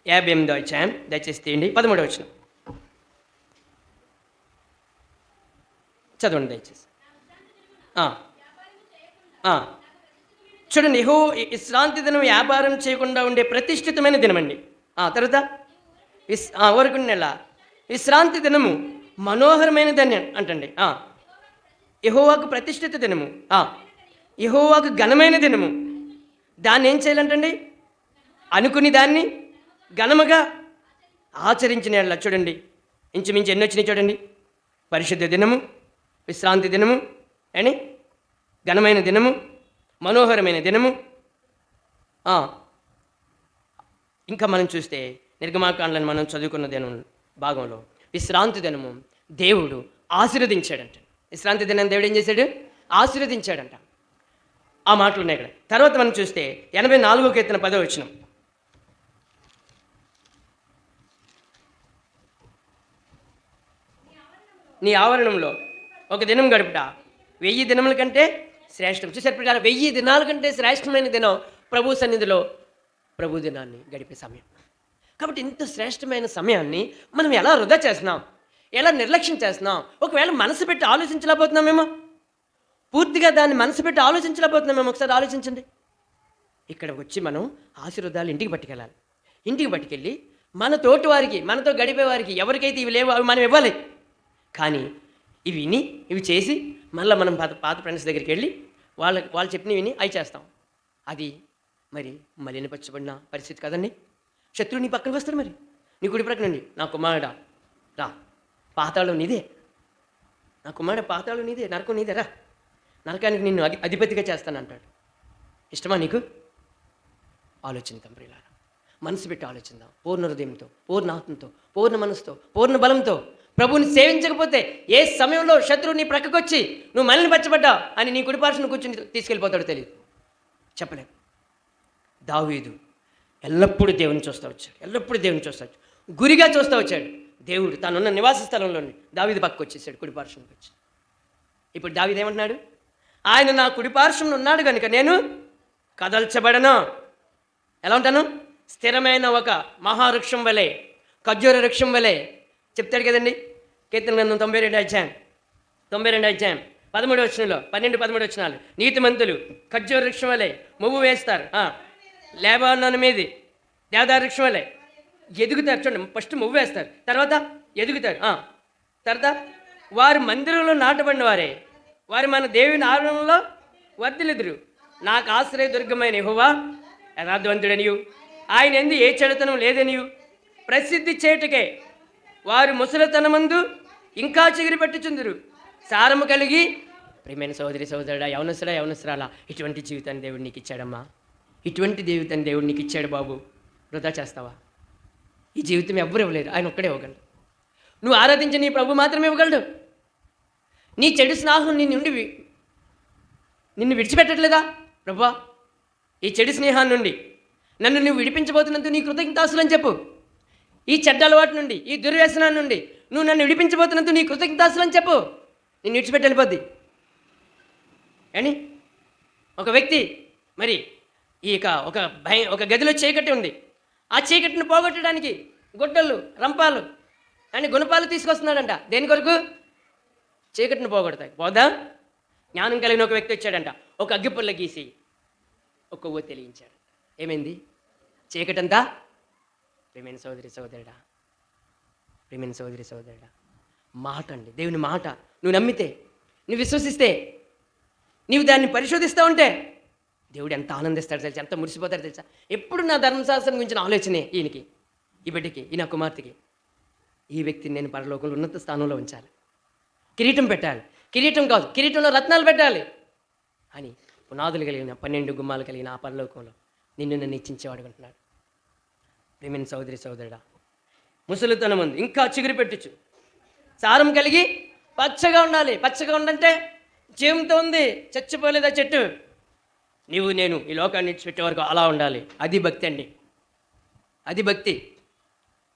58వ అధ్యాయం దయచేసి తీయండి. 13వ వచనం చదవండి దయచేసి. చూడండి, విశ్రాంతి దినం వ్యాపారం చేయకుండా ఉండే ప్రతిష్ఠితమైన దినమండి. తర్వాత ఊరకుని నెల విశ్రాంతి దినము మనోహరమైన దినం అంటండి. యెహోవాకు ప్రతిష్ఠిత దినము, యెహోవాకు ఘనమైన దినము. దాన్ని ఏం చేయాలంటండి? అనుకుని దాన్ని ఘనముగా ఆచరించిన నెల. చూడండి, ఇంచుమించు ఎన్ని వచ్చినాయి చూడండి. పరిశుద్ధ దినము, విశ్రాంతి దినము అని, ఘనమైన దినము, మనోహరమైన దినము. ఇంకా మనం చూస్తే నిర్గమాకాండలను మనం చదువుకున్న దినం భాగంలో విశ్రాంతి దినము దేవుడు ఆశీర్వదించాడంట. విశ్రాంతి దినం దేవుడు ఏం చేశాడు? ఆశీర్వదించాడంట. ఆ మాటలు ఉన్నాయి ఇక్కడ. తర్వాత మనం చూస్తే 84వ కీర్తన 10వ వచనం. నీ ఆవరణంలో ఒక దినం గడుపుట 1000 దినముల కంటే శ్రేష్టం. చూసారు 1000 దినాల కంటే శ్రేష్టమైన దినం ప్రభు సన్నిధిలో ప్రభు దినాన్ని గడిపే సమయం. కాబట్టి ఇంత శ్రేష్టమైన సమయాన్ని మనం ఎలా వృధా చేస్తున్నాం, ఎలా నిర్లక్ష్యం చేస్తున్నాం? ఒకవేళ మనసు పెట్టి ఆలోచించలేకపోతున్నామేమో, పూర్తిగా దాన్ని మనసు పెట్టి ఆలోచించలేకపోతున్నామేమో. ఒకసారి ఆలోచించండి. ఇక్కడ వచ్చి మనం ఆశీర్వాదాలు ఇంటికి పట్టుకెళ్ళాలి. ఇంటికి పట్టుకెళ్ళి మన తోటి వారికి, మనతో గడిపే వారికి ఎవరికైతే ఇవి లేవో అవి మనం ఇవ్వాలి. కానీ ఇవి చేసి మళ్ళీ మనం పాత ఫ్రెండ్స్ దగ్గరికి వెళ్ళి వాళ్ళు చెప్పినవి విని అవి చేస్తాం. అది మరి మలినపరచబడిన పరిస్థితి కదండి. శత్రువు నీ పక్కనకి వస్తాడు. మరి నీ కుడి ప్రక్కనండి, నా కుమారుడా రా, పాతాళం నీదే, నా కుమారుడు పాతాళం నీదే, నరకం నీదే, రా, నరకానికి నిన్ను అధిపతిగా చేస్తాను అంటాడు. ఇష్టమా నీకు? ఆలోచిద్దాం ప్రియులారా, మనసు పెట్టి ఆలోచిద్దాం. పూర్ణ హృదయంతో, పూర్ణ ఆత్మతో, పూర్ణ మనసుతో, పూర్ణ బలంతో ప్రభువుని సేవించకపోతే ఏ సమయంలో శత్రువు నీ ప్రక్కకొచ్చి నువ్వు మలినపరచబడ్డా అని నీ కుడిపార్శ్వను కూర్చుని తీసుకెళ్ళిపోతాడో తెలియదు, చెప్పలేము. దావీదు ఎల్లప్పుడూ దేవుని చూస్తూ వచ్చాడు, ఎల్లప్పుడూ దేవుని చూస్తూ వచ్చాడు, గురిగా చూస్తూ వచ్చాడు. దేవుడు తానున్న నివాస స్థలంలోని దావీదు పక్కకు వచ్చేసాడు, కుడిపార్శ్వంకి వచ్చి. ఇప్పుడు దావీదు ఏమంటున్నాడు? ఆయన నా కుడిపార్శ్వం ఉన్నాడు కనుక నేను కదల్చబడను. ఎలా ఉంటాను? స్థిరమైన ఒక మహావృక్షం వలె, ఖర్జూర వృక్షం వలె చెప్తాడు కదండి. కీర్తన గ్రంథం 92వ అధ్యాయం 13వ వచనంలో 12-13 వచనాలు. నీతిమంతులు ఖర్జూర వృక్షం వలె మువ్వు వేస్తారు, లేబానోను మీది దేవదారు వృక్షం వలె ఎదుగుతారు. చూడండి, ఫస్ట్ మువ్వు వేస్తారు, తర్వాత ఎదుగుతారు. తర్వాత వారు మందిరంలో నాటబడిన వారే, వారు మన దేవుని ఆవరణంలో వర్ధిల్లుదురు. నాకు ఆశ్రయ దుర్గమైన యెహోవా యథార్థవంతుడనియు ఆయన ఎందు ఏ చెడుతనం లేదనియు ప్రసిద్ధి చేయుటకే వారు ముసలితనమందు ఇంకా చిగురి పట్టుచుందురు. సారము కలిగి. ప్రియమైన సహోదరి సహోదరుడా, యవనస్తురాలా, ఇటువంటి జీవితాన్ని దేవుడు నీకు ఇచ్చాడమ్మా, ఇటువంటి జీవితాన్ని దేవుడు నీకు ఇచ్చాడు బాబు. వృధా చేస్తావా? ఈ జీవితం ఎవ్వరు ఇవ్వలేరు, ఆయన ఒక్కడే ఇవ్వగలడు. నువ్వు ఆరాధించే నీ ప్రభు మాత్రమే ఇవ్వగలడు. నీ చెడు స్నేహం నిన్ను విడిచిపెట్టట్లేదా? ప్రభువా, ఈ చెడు స్నేహాన్ని నుండి నన్ను నువ్వు విడిపించబోతున్నందుకు నీ కృతజ్ఞతాస్తులని చెప్పు. ఈ చెడ్డ అలవాటు నుండి, ఈ దుర్వ్యసనం నుండి నువ్వు నన్ను విడిపించబోతున్నందుకు నీ కృతజ్ఞతాస్తులు అని చెప్పు. నేను విడిచిపెట్టి వెళ్ళిపోద్ది. అని ఒక వ్యక్తి మరి ఒక గదిలో చీకటి ఉంది. ఆ చీకటిని పోగొట్టడానికి గుడ్డలు, రంపాలు అని గుణపాలు తీసుకొస్తున్నాడంట. దేని కొరకు? చీకటిని పోగొడతాయి. పోదా? జ్ఞానం కలిగిన ఒక వ్యక్తి వచ్చాడంట. ఒక అగ్గిపుల్ల గీసి ఒక కొవ్వు తెలియించాడు. ఏమైంది? చీకటంతా ప్రియమైన సోదరి సోదరుడా, ప్రియమైన సోదరి సోదరుడా, మాట అండి, దేవుని మాట నువ్వు నమ్మితే, నువ్వు విశ్వసిస్తే, నీవు దాన్ని పరిశోధిస్తూ ఉంటే దేవుడు ఎంత ఆనందిస్తాడు తెలుసా, ఎంత మురిసిపోతాడు తెలుసా. ఎప్పుడు నా ధర్మశాస్త్రం గురించిన ఆలోచనే ఈయనకి, ఈ బిడ్డకి, ఈ నా కుమార్తెకి. ఈ వ్యక్తిని నేను పరలోకంలో ఉన్నత స్థానంలో ఉంచాలి, కిరీటం పెట్టాలి. కిరీటం కాదు, కిరీటంలో రత్నాలు పెట్టాలి అని పునాదులు కలిగిన 12 గుమ్మాలు కలిగిన ఆ పరలోకంలో నిన్ను నన్ను ఇచ్చించేవాడు అంటున్నాడు. ప్రేమైన సోదరి సోదరుడా, ముసలితనం ఉంది, ఇంకా చిగురు పెట్టచ్చు. సారం కలిగి పచ్చగా ఉండాలి. పచ్చగా ఉండంటే జీవంతో ఉంది, చచ్చిపోలేదా చెట్టు. నీవు నేను ఈ లోకాన్ని ఇచ్చిపెట్టే వరకు అలా ఉండాలి. అది భక్తి అండి, అది భక్తి.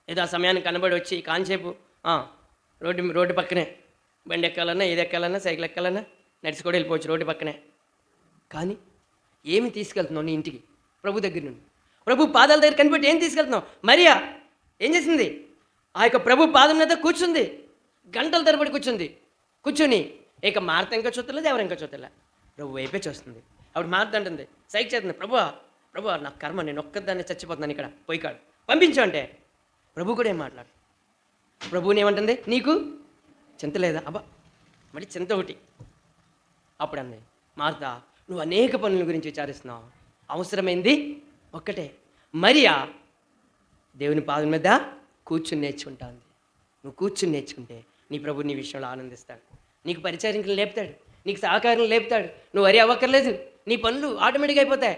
ఏదో ఆ సమయానికి కనబడి వచ్చి కాంచేపు రోడ్డు పక్కనే బండి ఎక్కాలన్నా, ఏది ఎక్కాలన్నా, సైకిల్ ఎక్కాలన్నా నడిచి కూడా వెళ్ళిపోవచ్చు రోడ్డు పక్కనే. కానీ ఏమి తీసుకెళ్తున్నావు నీ ఇంటికి? ప్రభు దగ్గర నుండి, ప్రభు పాదాల దగ్గర కనిపెట్టి ఏం తీసుకెళ్తున్నావు? మరియా ఏం చేసింది? ఆ యొక్క ప్రభు పాదం మీద కూర్చుంది, గంటల తరబడి కూర్చుని ఇక మార్త ఇంకా చూస్తలేదు, ఎవరు ఇంకా చూస్తలే, ప్రభు వైపే చూస్తుంది. అప్పుడు మార్త అంటుంది, సైక్ చేస్తుంది, ప్రభు నా కర్మ, నేను ఒక్కదాన్ని చచ్చిపోతున్నాను ఇక్కడ, పోయికాడు పంపించు అంటే ప్రభు కూడా ఏం మాట్లాడు. ప్రభువుని ఏమంటుంది? నీకు చింత లేదా? అబ్బా మళ్ళీ చింత ఒకటి. అప్పుడు అంది మార్త, నువ్వు అనేక పనుల గురించి విచారిస్తున్నావు, అవసరమైంది ఒక్కటే. మరియా దేవుని పాదం మీద కూర్చుని నేర్చుకుంటా ఉంది. నువ్వు కూర్చుని నేర్చుకుంటే నీ ప్రభు నీ విషయంలో ఆనందిస్తాడు, నీకు పరిచారికలు లేపుతాడు, నీకు సహకారం లేపుతాడు. నువ్వు వరి అవ్వక్కర్లేదు, నీ పనులు ఆటోమేటిక్గా అయిపోతాయి.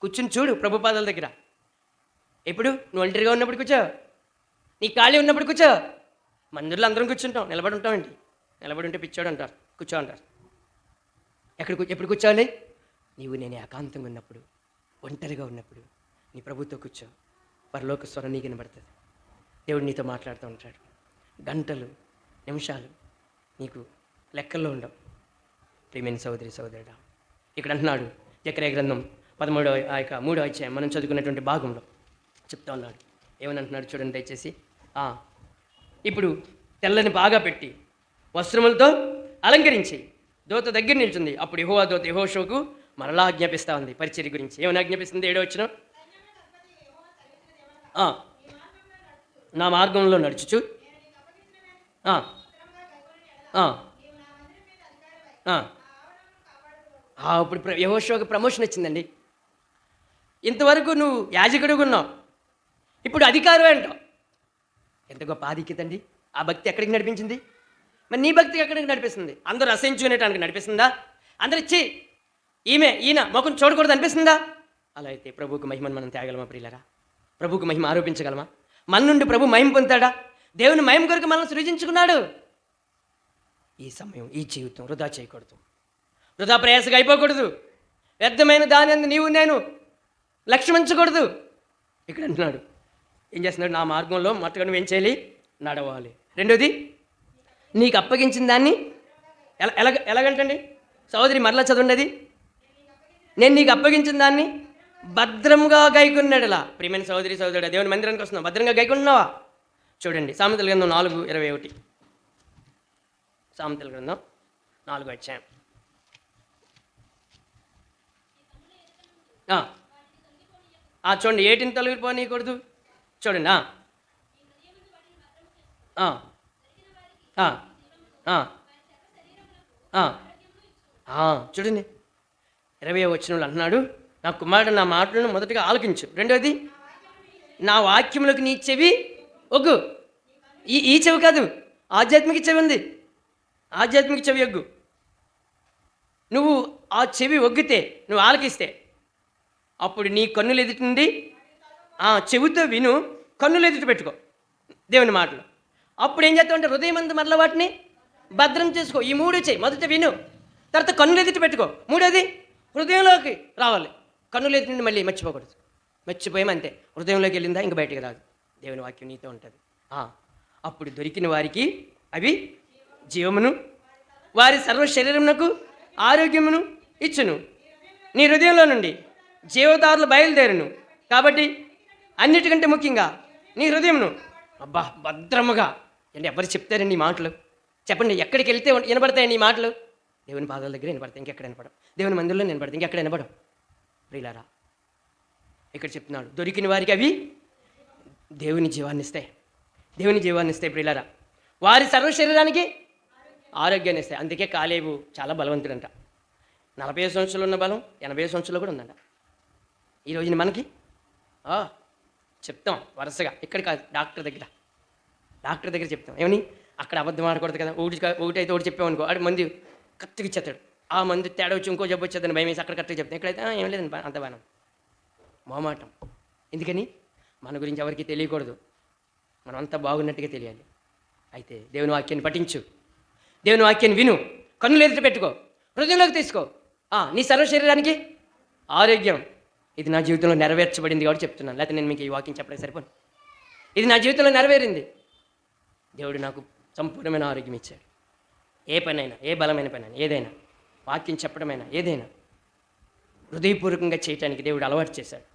కూర్చుని చూడు ప్రభు పాదాల దగ్గర. ఎప్పుడు? నువ్వు ఒంటరిగా ఉన్నప్పుడు కూర్చో, నీ ఖాళీ ఉన్నప్పుడు కూర్చో. మందిరంలో అందరం కూర్చుంటాం, నిలబడి ఉంటామండి. నిలబడి ఉంటే పిచ్చోడు అంటారు, కూర్చో అంటారు. ఎప్పుడు కూర్చోవాలి? నీవు నేను ఏకాంతంగా ఉన్నప్పుడు, ఒంటరిగా ఉన్నప్పుడు నీ ప్రభుతో కూర్చో. పరలోక స్వరం నీకు వినబడుతుంది, దేవుడు నీతో మాట్లాడుతూ ఉంటాడు. గంటలు, నిమిషాలు నీకు లెక్కల్లో ఉండవు. ప్రియమైన సోదరి సోదరుడా, ఇక్కడ అంటున్నాడు జకర్యా గ్రంథం 13వ అధ్యాయం మనం చదువుకున్నటువంటి భాగంలో చెప్తా ఉన్నాడు. ఏమని అంటున్నాడు చూడండి దయచేసి. ఇప్పుడు తెల్లని బాగా పెట్టి వస్త్రములతో అలంకరించి దూత దగ్గర నిల్చుంది. అప్పుడు యెహోవా దూత యెహోషువకు మరలా ఆజ్ఞాపిస్తూ ఉంది పరిచర్య గురించి. ఏమని ఆజ్ఞాపిస్తుంది? 7వ వచనం, నా మార్గంలో నడుచుచు ఇప్పుడు యెహోషువకు ప్రమోషన్ వచ్చిందండి. ఇంతవరకు నువ్వు యాజకుడిగా ఉన్నావు, ఇప్పుడు అధికారం అంటావు. ఎంత గొప్ప ఆధిక్యత అండి! ఆ భక్తి ఎక్కడికి నడిపించింది? మరి నీ భక్తి ఎక్కడికి నడిపిస్తుంది? అందరూ అసహించుకునేటానికి నడిపిస్తుందా? అందరు ఇచ్చి ఈయన ముఖం చూడకూడదు అనిపిస్తుందా? అలా అయితే ప్రభువుకు మహిమను మనం తేగలమా ప్రియులరా? ప్రభువుకు మహిమ ఆరోపించగలమా? మన నుండి ప్రభు మహిమ పొందుతాడా? దేవుని మహిమ కొరకు మనల్ని సృజించుకున్నాడు. ఈ సమయం, ఈ జీవితం వృధా చేయకూడదు, వృధా ప్రయాసగా అయిపోకూడదు. వ్యర్థమైన దాని అందు నీవు నేను లక్ష్యం ఉంచకూడదు. ఇక్కడ అంటున్నాడు, ఏం చేస్తున్నాడు? నా మార్గంలో మొట్టగా నువ్వేం చేయాలి? నడవాలి. రెండోది, నీకు అప్పగించిన దాన్ని ఎలాగంటండి సహోదరి, మరలా చదవండి అది. నేను నీకు అప్పగించిన దాన్ని భద్రంగా గైకొన్నాడులా. ప్రియమైన సహోదరి సహోదరుడు, దేవుని మందిరానికి వస్తున్నావు, భద్రంగా గైకొన్నావా? చూడండి సామెతల గ్రంథం 4:21. సామెతల గ్రంథం 4వ అధ్యాయం. చూడండి, ఏటిని తొలగిపోనీయకూడదు. చూడండి, చూడండి 20వ వచనంలో అంటున్నాడు, నా కుమారుడు నా మాటలను మొదటగా ఆలకించు. రెండవది, నా వాక్యములకు నీ చెవి ఒగ్గు. ఈ చెవి కాదు, ఆధ్యాత్మిక చెవి ఉంది, ఆధ్యాత్మిక చెవి ఒగ్గు. నువ్వు ఆ చెవి ఒగ్గితే, నువ్వు ఆలకిస్తే, అప్పుడు నీ కన్నులు ఎదుటి నుండి చెవితో విను, కన్నులు ఎదుటి పెట్టుకో దేవుని మాటలు. అప్పుడు ఏం చేస్తావు అంటే హృదయం అందు మరల వాటిని భద్రం చేసుకో. ఈ 3 చెయ్యి. మొదట విను, తర్వాత కన్నులు ఎదుటి పెట్టుకో, మూడోది హృదయంలోకి రావాలి. కన్నులు ఎదుటి నుండి మళ్ళీ మర్చిపోకూడదు. మర్చిపోయామంతే, హృదయంలోకి వెళ్ళిందా ఇంక బయటికి రాదు. దేవుని వాక్యం నీతో ఉంటుంది. అప్పుడు దొరికిన వారికి అవి జీవమును, వారి సర్వ శరీరమునకు ఆరోగ్యమును ఇచ్చును. నీ హృదయంలో నుండి జీవదారులు బయలుదేరును. కాబట్టి అన్నిటికంటే ముఖ్యంగా నీ హృదయంను భద్రముగా. అంటే ఎవరు చెప్తారండి ఈ మాటలు? చెప్పండి, ఎక్కడికి వెళ్తే వినపడతాయండి ఈ మాటలు? దేవుని పాదాల దగ్గర వినపడతాయి, ఇంకెక్కడ వినపడం. దేవుని మందిరంలో వినపడతాయి, ఇంకెక్కడ వినపడం. ప్రియులారా, ఇక్కడ చెప్తున్నాడు దొరికిన వారికి అవి దేవుని జీవాన్ని ఇస్తాయి. దేవుని జీవాన్ని ఇస్తాయి ప్రియులారా. వారి సర్వ శరీరానికి ఆరోగ్యాన్ని ఇస్తాయి. అందుకే కాలేబు చాలా బలవంతుడంట. 40 సంవత్సరాలు ఉన్న బలం 80 సంవత్సరాలు కూడా ఉందంట. ఈరోజు మనకి చెప్తాం వరుసగా. ఇక్కడ కాదు, డాక్టర్ దగ్గర చెప్తాం. ఏమని? అక్కడ అబద్ధం ఆడకూడదు కదా. ఒకటైతే ఒకటి చెప్పామనుకో, ఆడు మందు కరెక్ట్గా ఇచ్చేస్తాడు. ఆ మందు తేడా వచ్చి ఇంకో జబ్బు వచ్చేదని భయం వేసి అక్కడ కరెక్ట్గా చెప్తాం. ఎక్కడైతే ఏం లేదండి, అంత బాణం మోమాటం. ఎందుకని? మన గురించి ఎవరికి తెలియకూడదు, మనం అంతా బాగున్నట్టుగా తెలియాలి. అయితే దేవుని వాక్యాన్ని పఠించు, దేవుని వాక్యాన్ని విను, కన్నులు ఎదుట పెట్టుకో, హృదయంలోకి తీసుకో. నీ సర్వ శరీరానికి ఆరోగ్యం. ఇది నా జీవితంలో నెరవేర్చబడింది కాబట్టి చెప్తున్నాను, లేకపోతే నేను మీకు ఈ వాక్యం చెప్పడానికి సరిపోను. ఇది నా జీవితంలో నెరవేరింది. దేవుడు నాకు సంపూర్ణమైన ఆరోగ్యం ఇచ్చాడు. ఏ పనైనా, ఏ బలమైన పనైనా, ఏదైనా వాక్యం చెప్పడమైనా, ఏదైనా హృదయపూర్వకంగా చేయటానికి దేవుడు అలవాటు చేశాడు.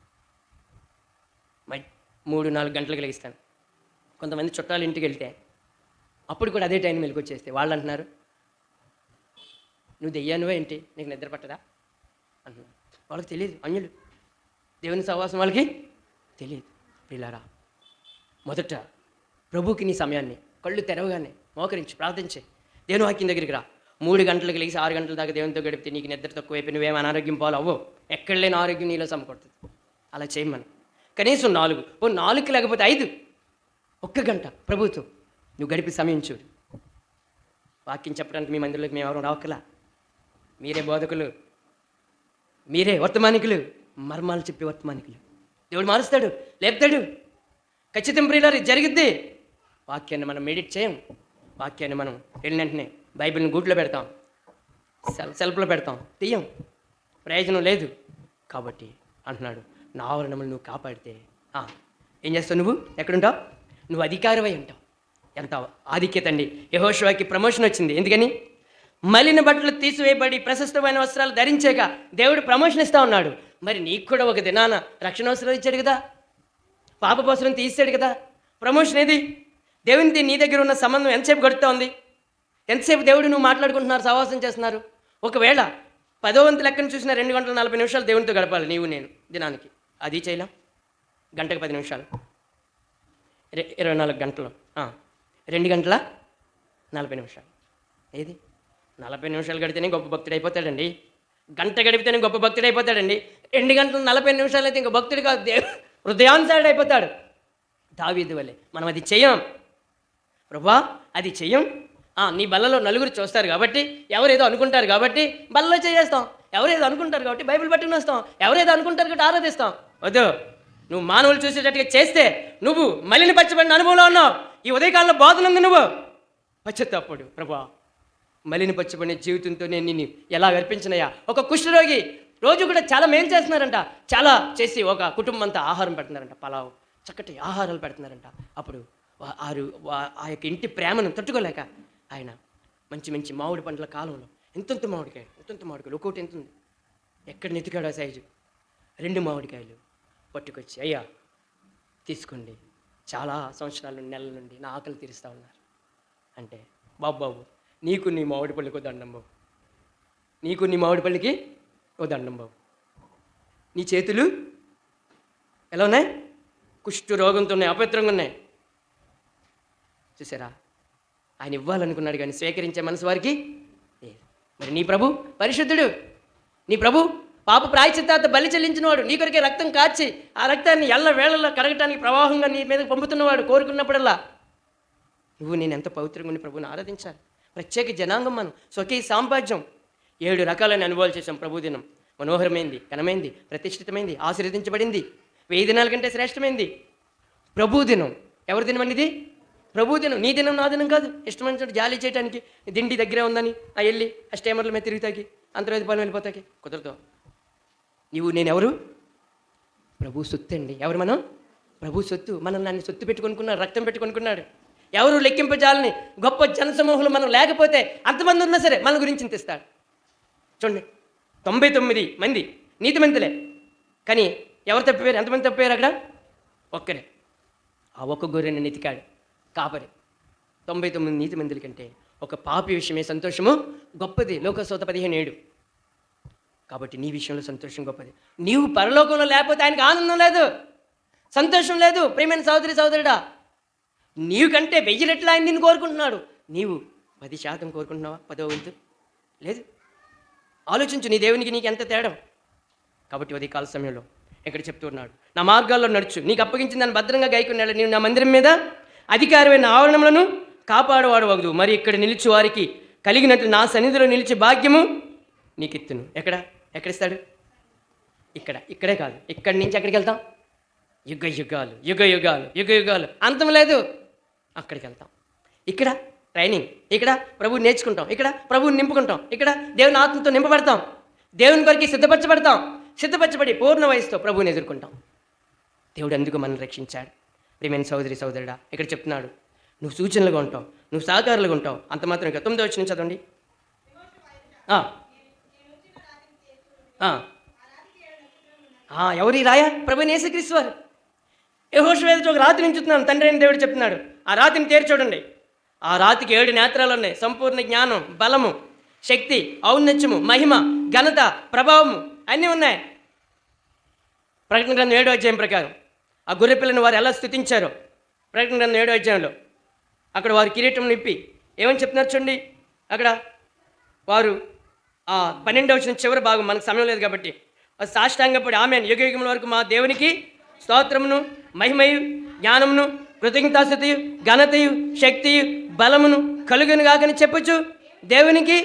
3-4 గంటలకు లెగిస్తాను. కొంతమంది చుట్టాలు ఇంటికి వెళ్తే అప్పుడు కూడా అదే టైం మెలుకొచ్చేస్తే వాళ్ళు అంటున్నారు, నువ్వు దెయ్యానువే ఏంటి, నీకు నిద్ర పట్టదా అంటున్నారు. వాళ్ళకి తెలియదు, అన్యులు. దేవుని సహవాసం వాళ్ళకి తెలియదు. పిల్లారా, మొదట ప్రభువుకి నీ సమయాన్ని కళ్ళు తెరవగానే మోకరించి ప్రార్థించే, దేవుని వాక్యం దగ్గరికి రా. 3 గంటలకు లేచి 6 గంటల దాకా దేవునితో గడిపితే నీకు నిద్ర తక్కువైపోయి నువ్వేం అనారోగ్యం పాలు అవ్వవు. ఎక్కడ లేని ఆరోగ్యం నీలో సమకూడుతుంది. అలా చేయమని కనీసం 4 లేకపోతే 5 1 గంట ప్రభుత్వం నువ్వు గడిపి సమయం చూడు. వాక్యం చెప్పడానికి మీ మందిరంలోకి మేము ఎవరు రావక్కలా. మీరే బోధకులు, మీరే వర్తమానికులు, మర్మాలు చెప్పే వర్తమానికులు. దేవుడు మారుస్తాడు, లేపుతాడు. ఖచ్చితం ప్రియులారా, జరిగిద్ది. వాక్యాన్ని మనం మెడిట్ చేయం. వాక్యాన్ని మనం వెళ్ళిన వెంటనే బైబిల్ని గూట్లో పెడతాం, సెల్ఫ్లో పెడతాం, తీయం, ప్రయోజనం లేదు. కాబట్టి అంటున్నాడు, నా ఆవరణములు నువ్వు కాపాడితే ఏం చేస్తావు? నువ్వు ఎక్కడుంటావు? నువ్వు అధికారమై ఉంటావు. ఎంత ఆధిక్యత అండి! యెహోషువకి ప్రమోషన్ వచ్చింది. ఎందుకని? మలిన బట్టలు తీసివేయబడి ప్రశస్తమైన వస్త్రాలు ధరించాక దేవుడు ప్రమోషన్ ఇస్తా ఉన్నాడు. మరి నీకు కూడా ఒక దినాన రక్షణ వస్త్రాలు ఇచ్చాడు కదా, పాప వస్త్రం తీసాడు కదా. ప్రమోషన్ ఏది? దేవునిది నీ దగ్గర ఉన్న సంబంధం ఎంతసేపు గడుపుతా ఉంది? ఎంతసేపు దేవుడు నువ్వు మాట్లాడుకుంటున్నారు, సహవాసం చేస్తున్నారు? ఒకవేళ 10వ వంతు లెక్కను చూసిన 2 గంటల 40 నిమిషాలు దేవునితో గడపాలి నీవు నేను దినానికి. అది చేయలేం. గంటకు 10 నిమిషాలు, 24 గంటలు, 2 గంటల 40 నిమిషాలు. ఏది? 40 నిమిషాలు గడితేనే గొప్ప భక్తుడు అయిపోతాడండి. గంట గడిపితేనే గొప్ప భక్తుడు అయిపోతాడండి. 2 గంటల 40 నిమిషాలు అయితే ఇంకా భక్తుడు కాదు, హృదయానుసారుడు అయిపోతాడు. దావీదు వలె మనం అది చెయ్యం. ప్రభువా అది చెయ్యం. నీ బల్లలో నలుగురు చూస్తారు కాబట్టి, ఎవరేదో అనుకుంటారు కాబట్టి బల్లలో చేస్తాం. ఎవరేదో అనుకుంటారు కాబట్టి బైబిల్ పట్టుకుని వస్తాం. ఎవరేదో అనుకుంటారు కాబట్టి ఆరాధిస్తాం. వద్దు, నువ్వు మానవులు చూసేటట్టుగా చేస్తే నువ్వు మలినపరచబడిన అనుభవంలో ఉన్నావు. ఈ ఉదయకాలంలో బోధనుంది, నువ్వు పశ్చాత్తాపడు. ప్రభువా, మలినపరచబడిన జీవితంతో నేను నిన్ను ఎలా అర్పించినయా? ఒక కుష్ఠరోగి రోజు కూడా చాలా మేలు చేస్తున్నారంట. చాలా చేసి ఒక కుటుంబం అంతా ఆహారం పెడుతున్నారంట, పలావ్, చక్కటి ఆహారాలు పెడుతున్నారంట. అప్పుడు ఆ యొక్క ఇంటి ప్రేమను తట్టుకోలేక ఆయన మంచి మంచి మామిడి పండ్ల కాలంలో ఎంతెంత మామిడికాయలు ఒక్కొక్కటి ఎంత ఉంది, ఎక్కడ నెతికాడు ఆ సైజు 2 మామిడికాయలు పట్టుకొచ్చి, అయ్యా తీసుకోండి, చాలా సంవత్సరాల నెలల నుండి నా ఆకలి తీరుస్తూ ఉన్నారు అంటే, బాబు నీకు నీ మామిడి పళ్ళకి దండం బాబు, నీకు నీ మామిడి పళ్ళకి ఓ దండం బాబు. నీ చేతులు ఎలా ఉన్నాయి? కుష్టు రోగంతో ఉన్నాయి, అపవిత్రంగా ఉన్నాయి. చూసారా? ఆయన ఇవ్వాలనుకున్నాడు కానీ స్వీకరించే మనసు వారికి లేదు. మరి నీ ప్రభు పరిశుద్ధుడు, నీ ప్రభు పాప ప్రాయశ్చిత్తార్థ బలి చెల్లించినవాడు, నీ కొరికే రక్తం కార్చి ఆ రక్తాన్ని ఎల్ల వేళల్లో కడగటానికి ప్రవాహంగా నీ మీదకి పంపుతున్నవాడు. కోరుకున్నప్పుడల్లా నువ్వు నేను ఎంత పవిత్రంగా నీ ప్రభుని ఆరాధించాలి. ప్రత్యేక జనాంగం మనం, స్వకీయ సామ్రాజ్యం. 7 రకాలైన అనుభవాలు చేసాం. ప్రభు దినం మనోహరమైంది, ఘనమైంది, ప్రతిష్ఠితమైంది, ఆశీర్వదించబడింది, 1000 దినాల కంటే శ్రేష్టమైంది. ప్రభు దినం ఎవరి దినం అనేది? ప్రభు దినం. నీ దినం, నా దినం కాదు. ఇష్టమైన జాలి చేయడానికి దిండి దగ్గరే ఉందని వెళ్ళి ఆ స్టేమర్ల మీద తిరుగుతాకి, అంతర్వేది పాలన వెళ్ళిపోతాకి కుదరదు. నీవు నేనెవరు? ప్రభు సొత్తు అండి. ఎవరు మనం? ప్రభు సొత్తు, మనం దాన్ని సొత్తు పెట్టుకొనుకున్నాడు, రక్తం పెట్టుకొనుకున్నాడు. ఎవరు లెక్కింపజాలని గొప్ప జనసమూహంలో మనం లేకపోతే అంతమంది ఉన్నా సరే మన గురించి చింతిస్తాడు. చూడండి, 99 మంది నీతిమంతులే, కానీ ఎవరు తప్పిపోయారు? ఎంతమంది తప్పిపోయారు? అక్కడ ఒక్కరే. ఆ ఒక్క గొర్రెని నెతికాడు కాపరి. 99 నీతిమంతుల కంటే ఒక పాపి విషయమే సంతోషము గొప్పది. లోకసోత 15:7. కాబట్టి నీ విషయంలో సంతోషం గొప్పది. నీవు పరలోకంలో లేకపోతే ఆయనకు ఆనందం లేదు, సంతోషం లేదు. ప్రియమైన సహోదరి సహోదరుడా, నీవు కంటే 1000 రెట్లు ఆయన నిన్ను కోరుకుంటున్నాడు. నీవు 10% కోరుకుంటున్నావా? 10వ వంతు లేదు. ఆలోచించు, నీ దేవునికి నీకు ఎంత తేడా. కాబట్టి ఉదయకాల సమయంలో ఇక్కడ చెప్తున్నాడు, నా మార్గాల్లో నడుచు, నీకు అప్పగించిన దాన్ని భద్రంగా గైకున్నాడు. నీవు నా మందిరం మీద అధికారమైన ఆవరణములను కాపాడువాడు వగదు. మరి ఇక్కడ నిలిచి వారికి కలిగినట్లు నా సన్నిధిలో నిలిచి భాగ్యము నీకు ఇత్తును. ఎక్కడిస్తాడు? ఇక్కడే కాదు, ఇక్కడి నుంచి ఎక్కడికి వెళ్తాం? యుగ యుగాలు యుగ యుగాలు యుగ యుగాలు అంతం లేదు, అక్కడికి వెళ్తాం. ఇక్కడ ట్రైనింగ్, ఇక్కడ ప్రభువు నేర్చుకుంటాం, ఇక్కడ ప్రభువుని నింపుకుంటాం, ఇక్కడ దేవుని ఆత్మతో నింపబడతాం, దేవుని కొరికి సిద్ధపరచబడి పూర్ణ వయసుతో ప్రభువుని ఎదుర్కొంటాం. దేవుడు అందుకు మనం రక్షించాడు. ప్రియమైన సహోదరి సహోదరుడా, ఇక్కడ చెప్తున్నాడు, నువ్వు సూచనలుగా ఉంటావు, నువ్వు సహకారులుగా ఉంటావు. అంత మాత్రం 9వ వచనం చదవండి. ఎవరి రాయ? ప్రభువైన యేసుక్రీస్తు వారు. యెహోషువ ఎదుట ఒక రాతి నుంచుతున్నాను, తండ్రి అయిన దేవుడు చెప్తున్నాడు. ఆ రాతిని చూడండి. ఆ రాతికి 7 నేత్రాలు ఉన్నాయి. సంపూర్ణ జ్ఞానం, బలము, శక్తి, ఔన్నత్యము, మహిమ, ఘనత, ప్రభావము అన్నీ ఉన్నాయి. ప్రకటన గ్రంథం 7వ అధ్యాయం ప్రకారం ఆ గొర్రె పిల్లని వారు ఎలా స్తుతించారో, ప్రకటన గ్రంథం 7వ అధ్యాయంలో అక్కడ వారు కిరీటం నిప్పి ఏమని చెప్తున్నారు చూడండి. అక్కడ వారు ఆ 12వ వచనం చివరి భాగం, మనకు సమయం లేదు కాబట్టి సాష్టాంగపడి ఆమేన్, యుగ యుగముల వరకు మా దేవునికి స్తోత్రమును, మహిమయు, జ్ఞానమును, కృతజ్ఞతాస్తుతియు, ఘనతయు, శక్తియు, బలమును కలుగును గాకని చెప్పొచ్చు దేవునికి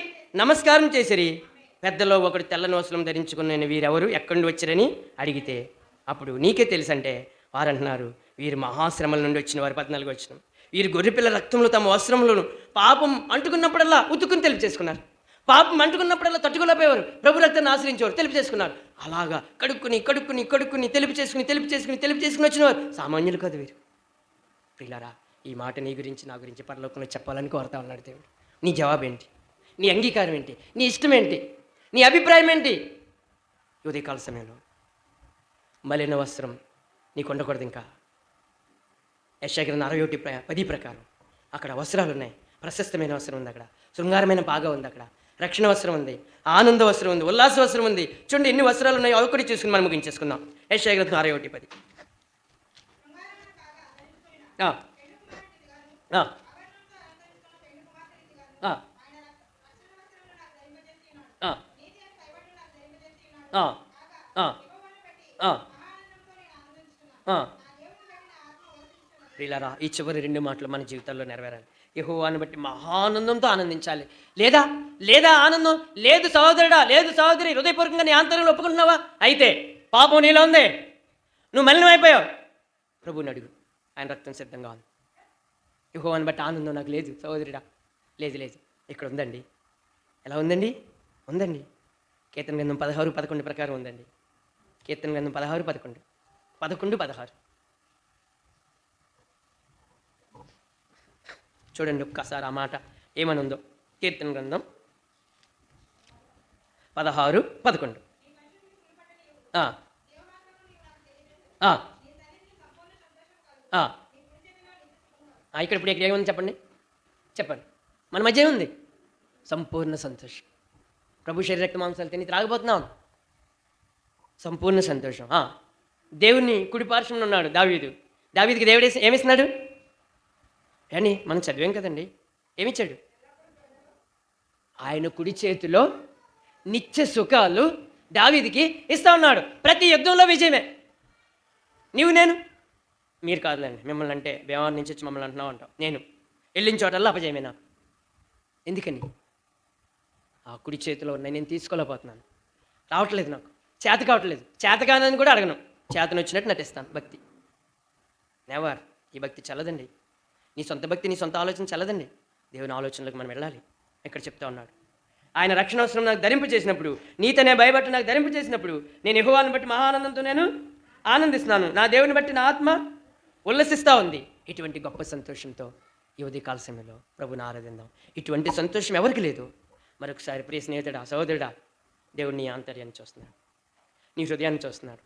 నమస్కారం చేసిరి. పెద్దలో ఒకడు తెల్లని వస్త్రం ధరించుకున్న వీరెవరు, ఎక్కడి నుండి వచ్చారని అడిగితే అప్పుడు నీకే తెలుసంటే వారు అంటున్నారు, వీరు మహాశ్రమల నుండి వచ్చిన వారు. 14వ వచనం, వీరు గొర్రెపిల్ల రక్తంలో తమ వస్త్రములను పాపం అంటుకున్నప్పుడల్లా ఉతుక్కుని తెలిపి చేసుకున్నారు. పాపం అంటుకున్నప్పుడల్లా తట్టుకోలేకపోయేవారు, ప్రభు రక్తాన్ని ఆశ్రయించేవారు, తెలిపి చేసుకున్నారు. అలాగా కడుక్కుని తెలిపి చేసుకుని వచ్చినవారు సామాన్యులు కాదు వీరు. ప్రియులారా, ఈ మాట నీ గురించి నా గురించి పరలోకంలో చెప్పాలని కోరుతా ఉన్నాడు దేవుడు. నీ జవాబు ఏంటి? నీ అంగీకారం ఏంటి? నీ ఇష్టం ఏంటి? నీ అభిప్రాయం ఏంటి? ఉదయకాల సమయంలో మలిన వస్త్రం నీకు ఉండకూడదు. ఇంకా యెషయా గ్రంథం 61:10 ప్రకారం అక్కడ వస్త్రాలు ఉన్నాయి. ప్రశస్తమైన వస్త్రం ఉంది, అక్కడ శృంగారమైన బాగా ఉంది, అక్కడ రక్షణ వస్త్రం ఉంది, ఆనంద వస్త్రం ఉంది, ఉల్లాస వస్త్రం ఉంది. చూడండి ఎన్ని వస్త్రాలు ఉన్నాయో అవి కూడా చూసుకుని మనం ముగించేసుకుందాం. యెషయా గ్రంథం 61:10. ప్రియులారా, ఈ చివరి 2 మాటలు మన జీవితాల్లో నెరవేరాలి. యెహోవాను బట్టి మహానందంతో ఆనందించాలి. లేదా ఆనందం లేదు సహోదరుడా, లేదు సహోదరి, హృదయపూర్వకంగా నీ ఆంతర్యంలో ఒప్పుకుంటున్నావా? అయితే పాపం నీలో ఉంది, నువ్వు మలినమైపోయావు. ప్రభువుని అడుగు, ఆయన రక్తం సిద్ధంగా ఉంది. యెహోవాను బట్టి ఆనందం నాకు లేదు సహోదరుడా, లేదు ఇక్కడ ఉందండి. ఎలా ఉందండి? ఉందండి. కీర్తన గ్రంథం 16:11 ప్రకారం ఉందండి. కీర్తన గ్రంథం 16:11 చూడండి ఒక్కసారి ఆ మాట ఏమని ఉందో. కీర్తన గ్రంథం 16:11. ఇక్కడ ఏముంది చెప్పండి. మన మధ్య ఉంది సంపూర్ణ సంతోషం. ప్రభు శరీర రక్త మాంసాలు తిని త్రాగబోతున్నాం. సంపూర్ణ సంతోషం. దేవుని కుడి పార్శ్వంలో ఉన్నాడు దావీదుకి దేవుడు ఏమిస్తున్నాడు అని మనం చదివాం కదండి. ఏమిచ్చాడు? ఆయన కుడి చేతిలో నిత్య సుఖాలు దావీదుకి ఇస్తా ఉన్నాడు. ప్రతి యుద్ధంలో విజయమే. నేను మీరు కాదులేండి, మిమ్మల్ని అంటే బేవారి నుంచి వచ్చి మమ్మల్ని అంటున్నావు అంటావు. నేను వెళ్ళిన చోటల్లా అపజయమే నాకు. ఎందుకని? ఆ కుడి చేతిలో ఉన్నాయి, నేను తీసుకోలేకపోతున్నాను, రావట్లేదు, నాకు చేత కావట్లేదు. చేత కాదని కూడా అడగను, చేతను వచ్చినట్టు నటిస్తాను. భక్తి నెవర్. ఈ భక్తి చల్లదండి. నీ సొంత భక్తి, నీ సొంత ఆలోచన చల్లదండి. దేవుని ఆలోచనలకు మనం వెళ్ళాలి. ఇక్కడ చెప్తా ఉన్నాడు, ఆయన రక్షణ అవసరం నాకు ధరింపు చేసినప్పుడు, నీతనే భయపట్టు నాకు ధరింపు చేసినప్పుడు, నేను యెహోవాను బట్టి మహానందంతో నేను ఆనందిస్తున్నాను. నా దేవుని బట్టి నా ఆత్మ ఉల్లసిస్తూ ఉంది. ఇటువంటి గొప్ప సంతోషంతో ఈ ఉదయకాల సమయంలో ప్రభుని ఆరాధిద్దాం. ఇటువంటి సంతోషం ఎవరికి లేదు. మరొకసారి ప్రియ స్నేహితుడా, సహోదరుడా, దేవుడు నీ ఆంతర్యాన్ని చూస్తున్నాడు, నీ హృదయాన్ని చూస్తున్నాడు.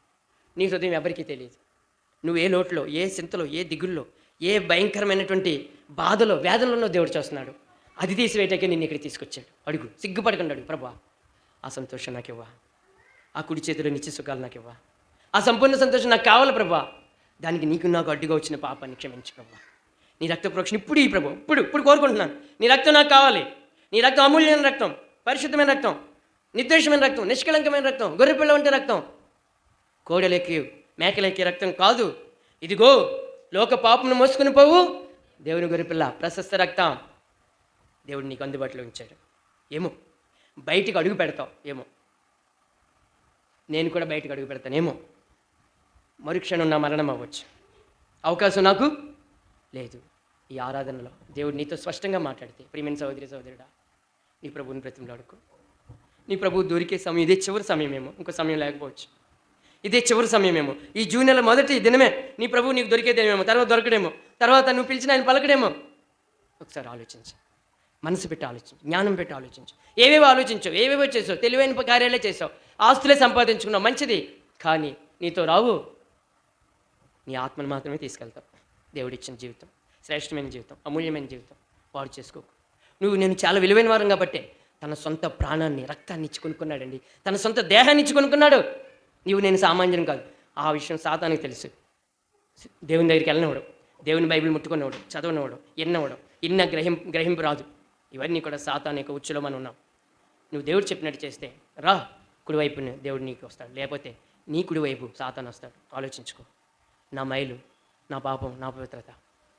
నీ హృదయం ఎవరికీ తెలియదు. నువ్వు ఏ లోటులో, ఏ చింతలో, ఏ దిగుల్లో, ఏ భయంకరమైనటువంటి బాధలో, వేదనలో దేవుడు చూస్తున్నాడు. అది తీసివేయటాకే నిన్ను ఇక్కడ తీసుకొచ్చాడు. అడుగు, సిగ్గుపడకుండా అడుగు, ప్రభువా ఆ సంతోషం నాకు ఇవ్వా, ఆ కుడి చేతిలో నిత్య సుఖాలు నాకు ఇవ్వా, ఆ సంపూర్ణ సంతోషం నాకు కావాలి ప్రభువా. దానికి నీకు నాకు అడ్డుగా వచ్చిన పాపాన్ని క్షమించు ప్రభువా. నీ రక్త ప్రోక్షణ ఇప్పుడు ఈ ప్రభు, ఇప్పుడు కోరుకుంటున్నాను. నీ రక్తం నాకు కావాలి. నీ రక్తం అమూల్యమైన రక్తం, పరిశుద్ధమైన రక్తం, నిర్దోషమైన రక్తం, నిష్కళంకమైన రక్తం, గొర్రెపిల్ల వంటి రక్తం, కోడెలెక్కి మేకలెక్కి రక్తం కాదు. ఇదిగో లోక పాపను మోసుకుని పోవు దేవుని గొర్రెపిల్ల ప్రశస్త రక్తం దేవుడు నీకు అందుబాటులో ఉంచాడు. ఏమో బయటికి అడుగు పెడతావు, ఏమో నేను కూడా బయటకు అడుగు పెడతానేమో, మరుక్షణం నా మరణం అవ్వచ్చు, అవకాశం నాకు లేదు. ఈ ఆరాధనలో దేవుడు నీతో స్పష్టంగా మాట్లాడితే, ప్రియమైన సహోదరి సహోదరుడా, నీ ప్రభువుని బ్రతిమలాడుకో. నీ ప్రభువు దొరికే సమయం ఇదే, చివరి సమయమేమో, ఇంకో సమయం లేకపోవచ్చు. ఇదే చివరి సమయమేమో, ఈ జూన్ నెల మొదటి దినమే నీ ప్రభువు నీకు దొరికేదేమేమో, తర్వాత దొరకడేమో, తర్వాత నువ్వు పిలిచిన ఆయన పలకడేమో. ఒకసారి ఆలోచించు, మనసు పెట్టి ఆలోచించు, జ్ఞానం పెట్టి ఆలోచించు. ఏవేవో ఆలోచించు, ఏవేవో చేసావు, తెలివైన కార్యాలే చేసావు, ఆస్తులే సంపాదించుకున్నావు, మంచిది. కానీ నీతో రావు, నీ ఆత్మను మాత్రమే తీసుకెళ్తావు. దేవుడిచ్చిన జీవితం శ్రేష్టమైన జీవితం, అమూల్యమైన జీవితం వాడు చేసుకోకు. నేను చాలా విలువైన వారం కాబట్టే తన సొంత ప్రాణాన్ని, రక్తాన్ని ఇచ్చి కొనుక్కున్నాడండి, తన సొంత దేహాన్ని ఇచ్చి కొనుక్కున్నాడు. నేను సామాన్యం కాదు. ఆ విషయం సాతానికి తెలుసు. దేవుని దగ్గరికి వెళ్ళనివాడు, దేవుని బైబిల్ ముట్టుకునేవాడు, చదవనివాడు, ఎన్నవాడు, గ్రహింపు రాదు. ఇవన్నీ కూడా సాతాను యొక్క ఉచ్చులో మనం ఉన్నాం. నువ్వు దేవుడు చెప్పినట్టు చేస్తే రా, కుడివైపుని దేవుడు నీకు వస్తాడు, లేకపోతే నీ కుడివైపు సాతాను వస్తాడు. ఆలోచించుకో. నా మైలు, నా పాపం, నా పవిత్రత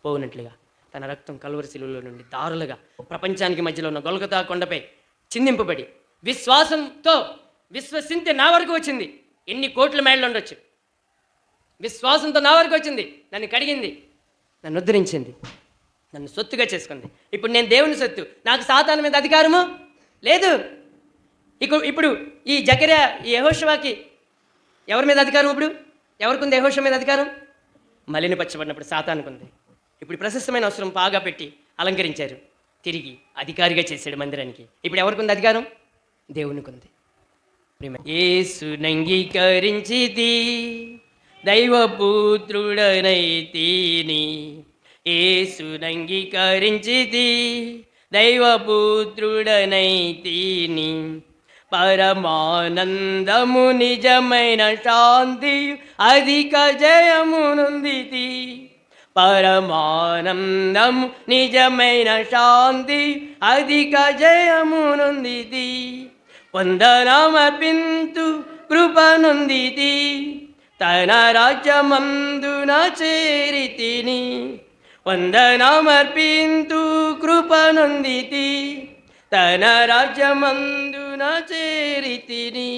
పోవునట్లుగా తన రక్తం కల్వరి శిలువలో నుండి దారులుగా ప్రపంచానికి మధ్యలో ఉన్న గొల్గొతా కొండపై చిందింపబడి విశ్వాసంతో విశ్వసింతే నా వరకు వచ్చింది. ఎన్ని కోట్ల మైళ్ళు ఉండొచ్చు, విశ్వాసంతో నా వరకు వచ్చింది, నన్ను కడిగింది, నన్ను ఉద్ధరించింది, నన్ను సొత్తుగా చేసుకుంది. ఇప్పుడు నేను దేవుని సొత్తు, నాకు సాతాను మీద అధికారము లేదు. ఇప్పుడు ఈ జకర్యా, ఈ యెహోషువకి ఎవరి మీద అధికారం? ఇప్పుడు ఎవరికి ఉంది యెహోషువ మీద అధికారం? మలినపరచబడినప్పుడు సాతానుకు ఉంది. ఇప్పుడు ప్రశస్తమైన అవసరం బాగా పెట్టి అలంకరించారు, తిరిగి అధికారిగా చేశాడు మందిరానికి. ఇప్పుడు ఎవరికి ఉంది అధికారం? దేవునికి ఉంది. యేసునంగీకరించితి దైవపుత్రుడనైతిని, యేసునంగీకరించితి దైవపుత్రుడనైతిని, పరమానందము నిజమైన శాంతి అధిక జయమునుందితి, పరమానందము నిజమైన శాంతి అధిక జయమునుందితి, వందనమర్పింతు కృపనుందితి, తన రాజ్యమందున చేరితిని, వందనమర్పింతు కృపనుందితి, తన రాజ్యమందున చేరితిని.